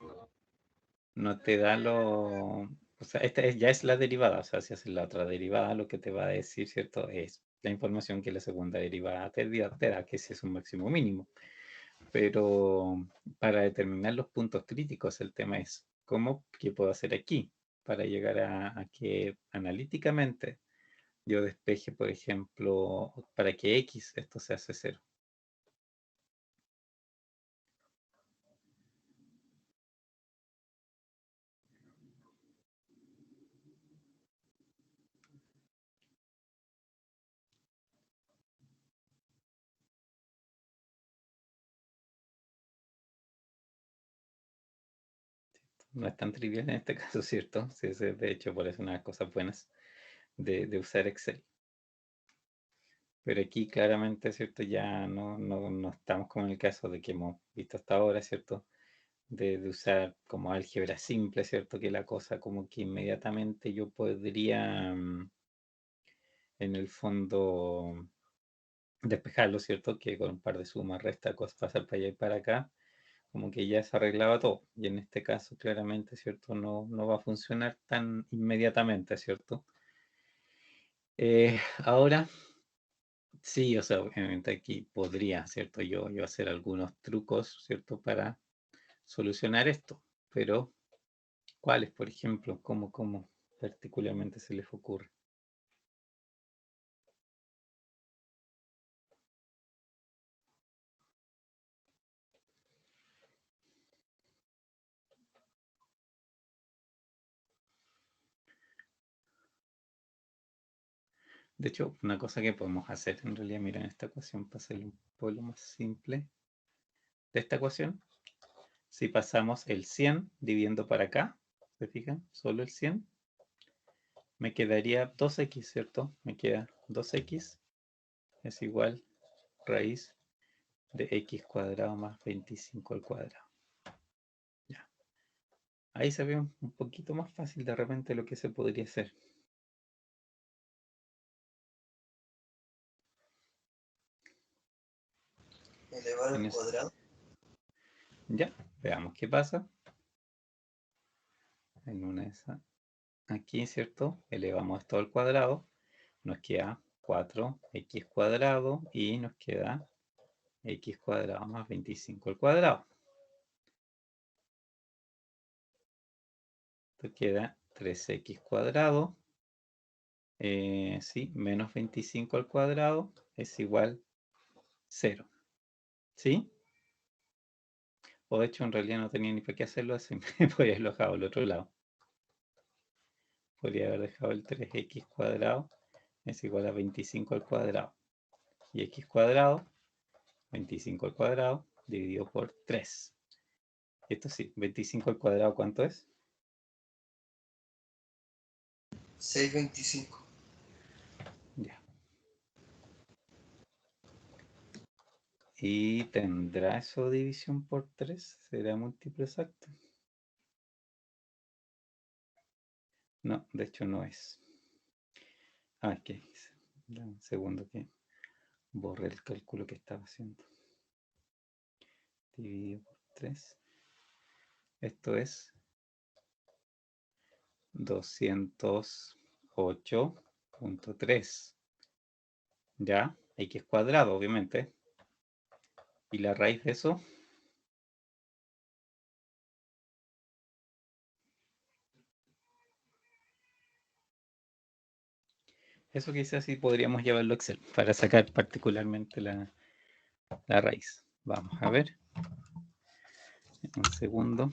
no te da lo... O sea, ya es la derivada, o sea, si haces la otra derivada, lo que te va a decir, ¿cierto? Es la información que la segunda derivada te da, que si es un máximo mínimo. Pero para determinar los puntos críticos, el tema es, ¿qué puedo hacer aquí? Para llegar a que analíticamente yo despeje, por ejemplo, para que X esto se hace 0. No es tan trivial en este caso, ¿cierto? Sí, de hecho, por eso una de las cosas buenas de usar Excel. Pero aquí claramente, ¿cierto? Ya no estamos como en el caso de que hemos visto hasta ahora, ¿cierto? De usar como álgebra simple, ¿cierto? Que la cosa como que inmediatamente yo podría, en el fondo, despejarlo, ¿cierto? Que con un par de sumas, resta, cosas, pasar para allá y para acá, como que ya se arreglaba todo. Y en este caso, claramente, ¿cierto? No va a funcionar tan inmediatamente, ¿cierto? Ahora, sí, o sea, obviamente aquí podría, ¿cierto? Yo hacer algunos trucos, ¿cierto? Para solucionar esto. Pero, ¿cuáles, por ejemplo? ¿Cómo particularmente se les ocurre? De hecho, una cosa que podemos hacer en realidad, mira, en esta ecuación, para hacerlo un poco más simple, de esta ecuación, si pasamos el 100 dividiendo para acá, ¿se fijan? Solo el 100, me quedaría 2x, ¿cierto? Me queda 2x es igual raíz de x cuadrado más 25 al cuadrado. Ya. Ahí se ve un poquito más fácil de repente lo que se podría hacer. Elevar al cuadrado. Ya, veamos qué pasa. En una de esas. Aquí, ¿cierto? Elevamos esto al cuadrado. Nos queda 4x cuadrado y nos queda x cuadrado más 25 al cuadrado. Esto queda 3x cuadrado. Sí, menos 25 al cuadrado es igual 0. ¿Sí? O de hecho en realidad no tenía ni para qué hacerlo así. Me podría haberlo dejado al otro lado. Podría haber dejado el 3x cuadrado es igual a 25 al cuadrado. Y x cuadrado, 25 al cuadrado, dividido por 3. Esto sí, 25 al cuadrado, ¿cuánto es? 625. Ya. ¿Y tendrá eso división por 3? ¿Será múltiplo exacto? No, de hecho no es. Ah, ¿qué hice? Dame un segundo que borré el cálculo que estaba haciendo. Dividido por 3. Esto es 208.3. Ya, x cuadrado, obviamente. ¿Y la raíz de eso? Eso quizás sí podríamos llevarlo a Excel para sacar particularmente la raíz. Vamos a ver. Un segundo.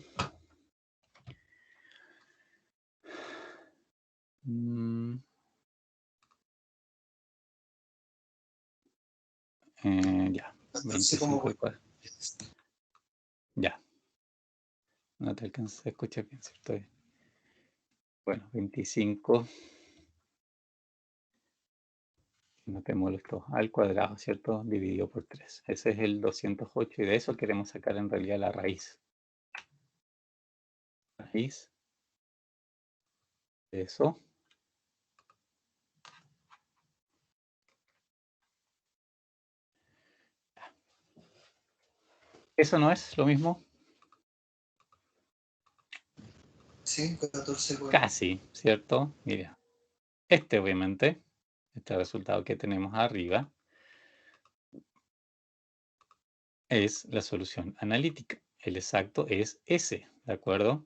Ya. 25 y 4. Ya. No te alcancé a escuchar bien, ¿cierto? Bueno, 25. Notemos esto al cuadrado, ¿cierto? Dividido por 3. Ese es el 208 y de eso queremos sacar en realidad la raíz. Raíz de eso. ¿Eso no es lo mismo? Sí, 14. Casi, ¿cierto? Mira, obviamente, este resultado que tenemos arriba, es la solución analítica. El exacto es ese, ¿de acuerdo?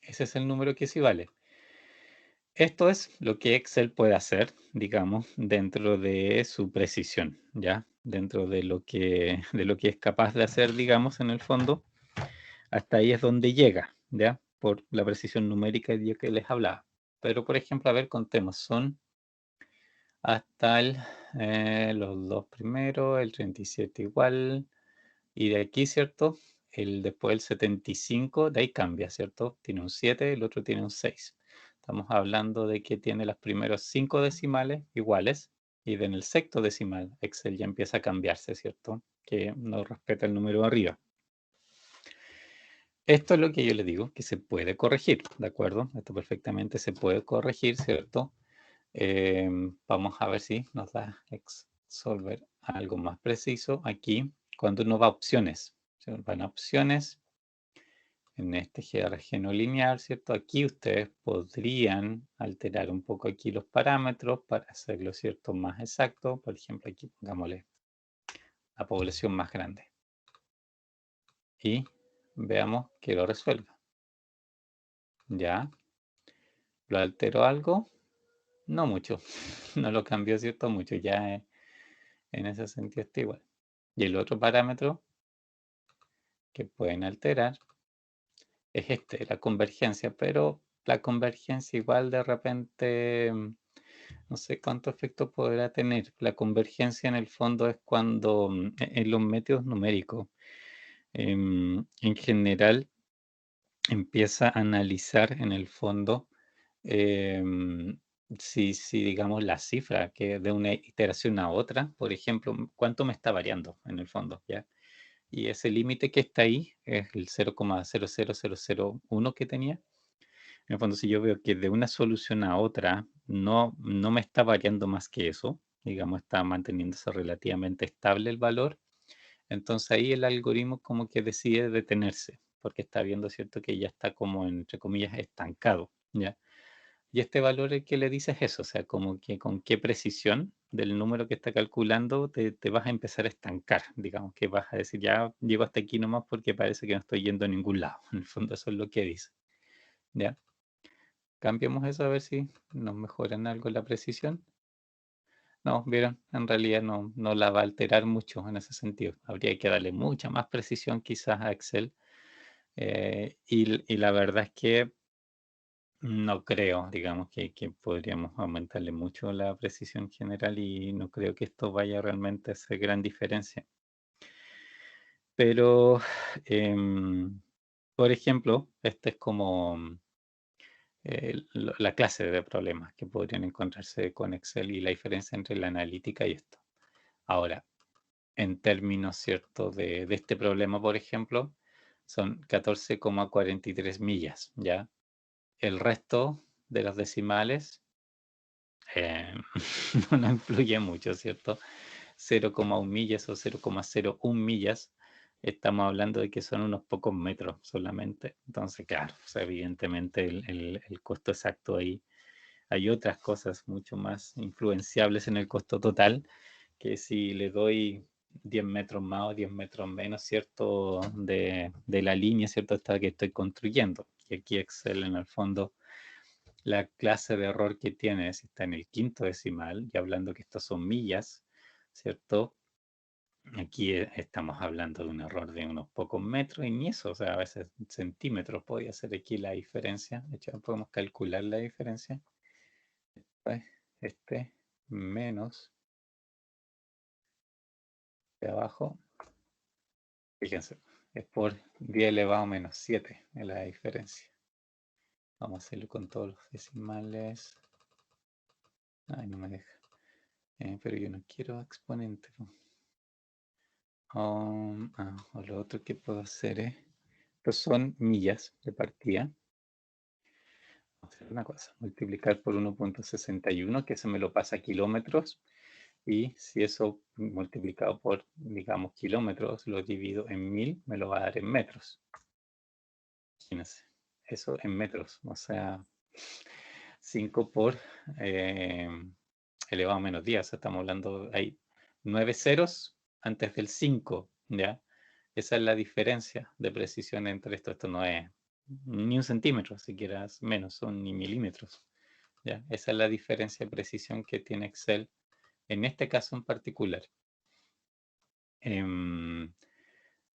Ese es el número que sí vale. Esto es lo que Excel puede hacer, digamos, dentro de su precisión, ¿ya? Dentro de lo que es capaz de hacer, digamos, en el fondo. Hasta ahí es donde llega, ¿ya? Por la precisión numérica que les hablaba. Pero, por ejemplo, a ver, contemos, son hasta los dos primeros, el 37 igual, y de aquí, ¿cierto? Después el 75, de ahí cambia, ¿cierto? Tiene un 7, el otro tiene un 6. Estamos hablando de que tiene los primeros 5 decimales iguales, y en el sexto decimal Excel ya empieza a cambiarse, ¿cierto? Que no respeta el número de arriba. Esto es lo que yo les digo, que se puede corregir, ¿de acuerdo? Esto perfectamente se puede corregir, ¿cierto? Vamos a ver si nos da Solver algo más preciso. Aquí, cuando uno va a opciones, van a opciones, en este GRG no lineal, ¿cierto? Aquí ustedes podrían alterar un poco aquí los parámetros para hacerlo, ¿cierto? Más exacto. Por ejemplo, aquí pongámosle la población más grande. Y veamos que lo resuelva. Ya. ¿Lo alteró algo? No mucho. No lo cambió, ¿cierto? Mucho. Ya en ese sentido está igual. Y el otro parámetro que pueden alterar es la convergencia, pero la convergencia igual de repente, no sé cuánto efecto podrá tener. La convergencia en el fondo es cuando en los métodos numéricos, en general, empieza a analizar en el fondo si digamos la cifra que de una iteración a otra, por ejemplo, cuánto me está variando en el fondo, ¿ya? Y ese límite que está ahí es el 0,00001 que tenía. En el fondo, si yo veo que de una solución a otra no me está variando más que eso, digamos, está manteniéndose relativamente estable el valor, entonces ahí el algoritmo como que decide detenerse, porque está viendo, ¿cierto?, que ya está como, entre comillas, estancado, ¿ya? Y este valor el que le dice es eso, o sea, como que con qué precisión del número que está calculando te vas a empezar a estancar, digamos, que vas a decir, ya llego hasta aquí nomás porque parece que no estoy yendo a ningún lado. En el fondo eso es lo que dice, ¿ya? Cambiemos eso a ver si nos mejoran algo la precisión. No, vieron, en realidad no la va a alterar mucho en ese sentido. Habría que darle mucha más precisión quizás a Excel. Y la verdad es que no creo, digamos, que podríamos aumentarle mucho la precisión general y no creo que esto vaya realmente a hacer gran diferencia. Pero, por ejemplo, esta es como la clase de problemas que podrían encontrarse con Excel y la diferencia entre la analítica y esto. Ahora, en términos, ¿cierto?, de este problema, por ejemplo, son 14,43 millas, ¿ya? El resto de los decimales no influye mucho, ¿cierto? 0,1 millas o 0,01 millas, estamos hablando de que son unos pocos metros solamente. Entonces, claro, o sea, evidentemente el costo exacto ahí, hay otras cosas mucho más influenciables en el costo total, que si le doy 10 metros más o 10 metros menos, ¿cierto? De la línea, ¿cierto? Esta que estoy construyendo. Y aquí Excel en el fondo la clase de error que tiene, si está en el quinto decimal, y hablando que estos son millas, ¿cierto? Aquí estamos hablando de un error de unos pocos metros y ni eso, o sea, a veces centímetros podría ser aquí la diferencia. De hecho, podemos calcular la diferencia. Pues, menos de abajo, fíjense, es por 10 elevado a menos 7 es la diferencia. Vamos a hacerlo con todos los decimales. Ay, no me deja. Pero yo no quiero exponente. O lo otro que puedo hacer es, pues son millas de partida. Vamos a hacer una cosa, multiplicar por 1.61, que se me lo pasa a kilómetros. Y si eso multiplicado por, digamos, kilómetros, lo divido en 1000, me lo va a dar en metros. Imagínense, eso en metros, o sea, 5 por elevado a menos 10, o sea, estamos hablando, hay 9 ceros antes del 5, ¿ya? Esa es la diferencia de precisión entre esto. Esto no es ni un centímetro, siquiera es menos, son ni milímetros, ¿ya? Esa es la diferencia de precisión que tiene Excel en este caso en particular.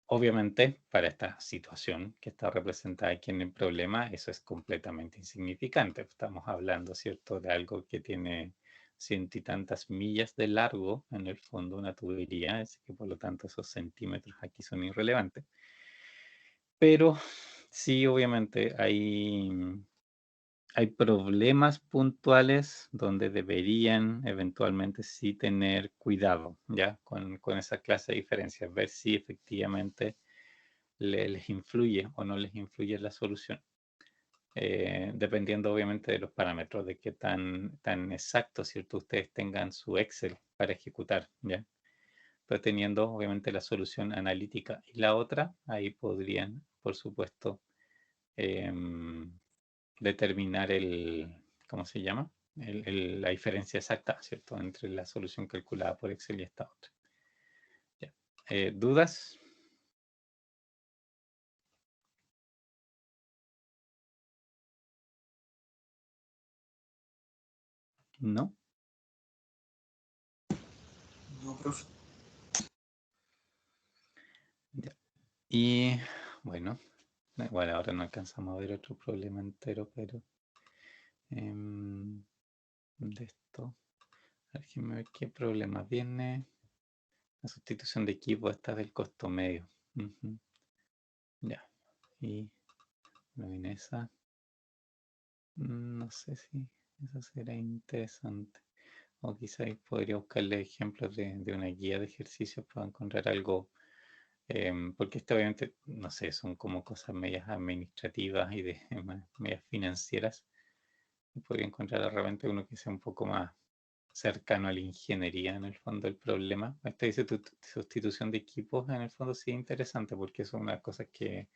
Obviamente, para esta situación que está representada aquí en el problema, eso es completamente insignificante. Estamos hablando, ¿cierto?, de algo que tiene 100 y tantas millas de largo, en el fondo una tubería, así que por lo tanto esos centímetros aquí son irrelevantes. Pero sí, obviamente, hay problemas puntuales donde deberían eventualmente sí tener cuidado, ¿ya? Con esa clase de diferencias, ver si efectivamente les influye o no les influye la solución. Dependiendo obviamente de los parámetros, de qué tan exacto, ¿cierto?, ustedes tengan su Excel para ejecutar, ¿ya? Pero teniendo obviamente la solución analítica y la otra, ahí podrían, por supuesto, determinar ¿cómo se llama? La diferencia exacta, ¿cierto?, entre la solución calculada por Excel y esta otra. Ya. ¿Dudas? ¿No? No, profe. Ya. Y bueno, ahora no alcanzamos a ver otro problema entero, pero de esto, déjenme ver qué problema viene. La sustitución de equipo esta del costo medio. Ya, y no viene esa. No sé si eso será interesante. O quizá podría buscarle ejemplos de una guía de ejercicios para encontrar algo. Porque esto obviamente, no sé, son como cosas medias administrativas y de medias financieras. Podría encontrar de repente uno que sea un poco más cercano a la ingeniería en el fondo del problema. Esta dice sustitución de equipos, en el fondo sí es interesante porque es una cosa que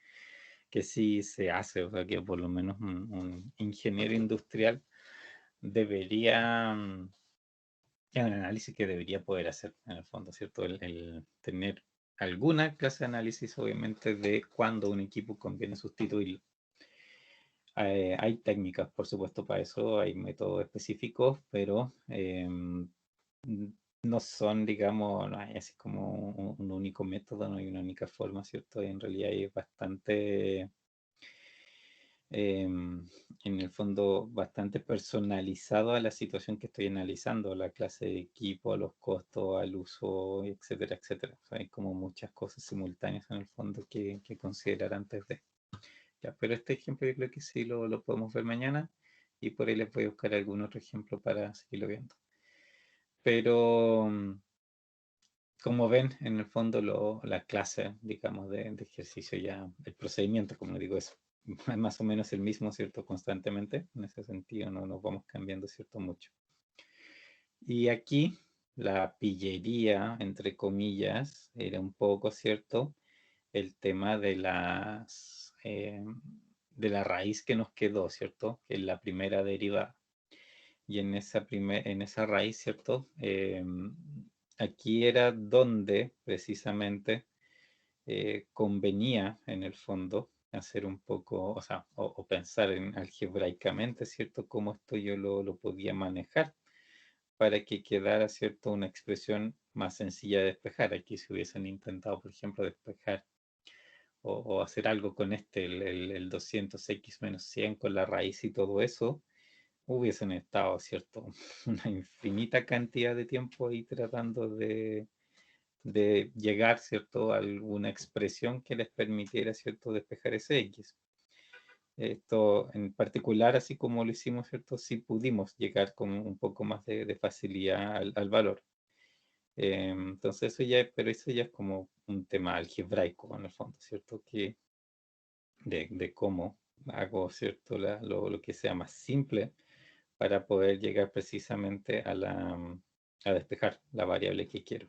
sí se hace, o sea que por lo menos un ingeniero industrial debería, es un análisis que debería poder hacer en el fondo, ¿cierto? El tener alguna clase de análisis obviamente de cuándo un equipo conviene sustituirlo. Hay técnicas, por supuesto, para eso, hay métodos específicos, pero no son, digamos, no hay así como un único método, no hay una única forma, ¿cierto? Y en realidad hay bastante, en el fondo, bastante personalizado a la situación que estoy analizando, la clase de equipo, a los costos, al uso, etcétera, etcétera. O sea, hay como muchas cosas simultáneas en el fondo que considerar antes de. Ya, pero este ejemplo yo creo que sí lo podemos ver mañana y por ahí les voy a buscar algún otro ejemplo para seguirlo viendo. Pero como ven, en el fondo la clase, digamos, de ejercicio ya, el procedimiento, como digo, es más o menos el mismo, ¿cierto? Constantemente, en ese sentido no nos vamos cambiando, ¿cierto? Mucho. Y aquí la pillería, entre comillas, era un poco, ¿cierto? El tema de de la raíz que nos quedó, ¿cierto? Que es la primera derivada. Y en esa raíz, ¿cierto? Aquí era donde precisamente convenía, en el fondo, hacer un poco, o sea, o pensar en algebraicamente, ¿cierto? Cómo esto yo lo podía manejar para que quedara, ¿cierto? Una expresión más sencilla de despejar. Aquí si hubiesen intentado, por ejemplo, despejar o hacer algo con el 200x menos 100 con la raíz y todo eso, hubiesen estado, ¿cierto? Una infinita cantidad de tiempo ahí tratando de llegar, ¿cierto? A alguna expresión que les permitiera, ¿cierto? Despejar ese X. Esto en particular, así como lo hicimos, ¿cierto? Sí pudimos llegar con un poco más de facilidad al valor. Entonces pero eso ya es como un tema algebraico en el fondo, ¿cierto? Que de cómo hago, ¿cierto? Lo que sea más simple para poder llegar precisamente a despejar la variable que quiero.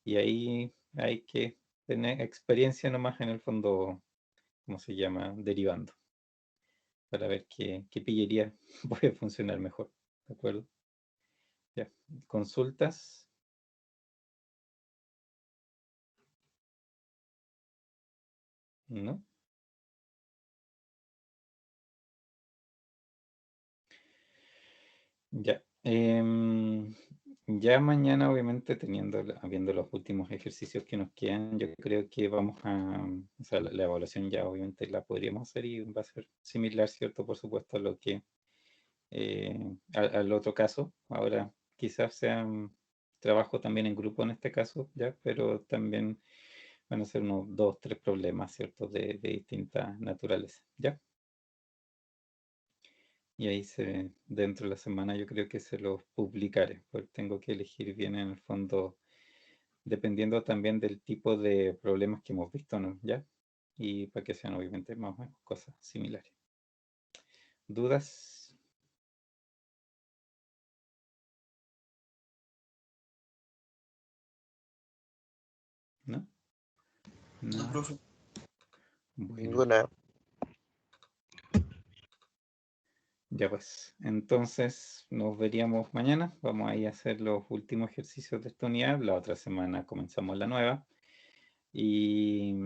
Y ahí hay que tener experiencia nomás en el fondo, ¿cómo se llama? Derivando, para ver qué pillería puede funcionar mejor. ¿De acuerdo? Ya. ¿Consultas? ¿No? Ya. Ya mañana, obviamente, viendo los últimos ejercicios que nos quedan, yo creo que vamos o sea, la evaluación ya obviamente la podríamos hacer y va a ser similar, ¿cierto? Por supuesto, a lo que al otro caso. Ahora quizás sea un trabajo también en grupo en este caso, ya, pero también van a ser unos 2, 3 problemas, ¿cierto? De distintas naturaleza, ¿ya? Y ahí dentro de la semana yo creo que se los publicaré, porque tengo que elegir bien en el fondo, dependiendo también del tipo de problemas que hemos visto, ¿no? ¿Ya? Y para que sean obviamente más o menos cosas similares. ¿Dudas? ¿No? No, Nada. profe. Bueno. Ninguna. Ya pues, entonces nos veríamos mañana. Vamos a ir a hacer los últimos ejercicios de esta unidad. La otra semana comenzamos la nueva. Y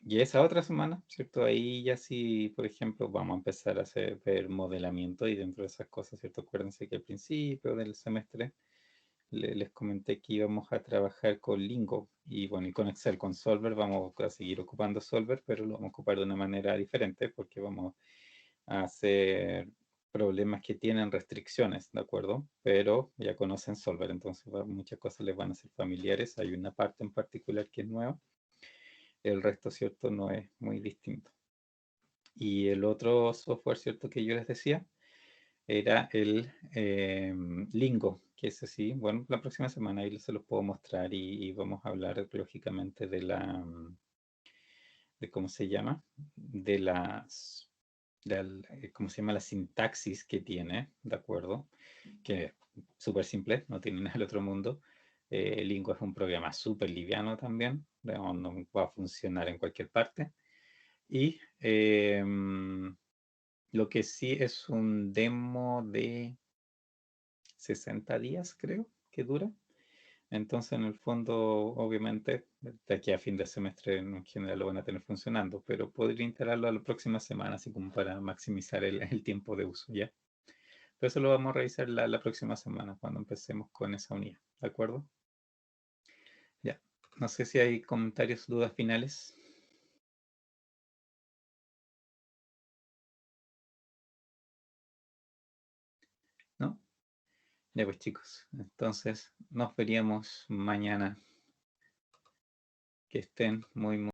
esa otra semana, ¿cierto? Ahí ya sí, por ejemplo, vamos a empezar a ver modelamiento y dentro de esas cosas, ¿cierto? Acuérdense que al principio del semestre les comenté que íbamos a trabajar con Lingo y bueno, y con Excel, con Solver. Vamos a seguir ocupando Solver, pero lo vamos a ocupar de una manera diferente porque vamos a hacer problemas que tienen restricciones, ¿de acuerdo? Pero ya conocen Solver, entonces muchas cosas les van a ser familiares. Hay una parte en particular que es nueva, el resto, ¿cierto? No es muy distinto. Y el otro software, ¿cierto? Que yo les decía, era el Lingo, que es así. Bueno, la próxima semana ahí se los puedo mostrar y vamos a hablar lógicamente de cómo se llama, cómo se llama la sintaxis que tiene, ¿de acuerdo? Que es súper simple, no tiene nada del otro mundo. Lingo es un programa súper liviano también, no va a funcionar en cualquier parte. Y lo que sí es un demo de 60 días, creo, que dura. Entonces, en el fondo, obviamente, de aquí a fin de semestre en general lo van a tener funcionando, pero podría instalarlo a la próxima semana, así como para maximizar el tiempo de uso, ¿ya? Pero eso lo vamos a revisar la próxima semana, cuando empecemos con esa unidad, ¿de acuerdo? Ya. No sé si hay comentarios, dudas finales. ¿No? Ya pues chicos, entonces nos veríamos mañana. Que estén muy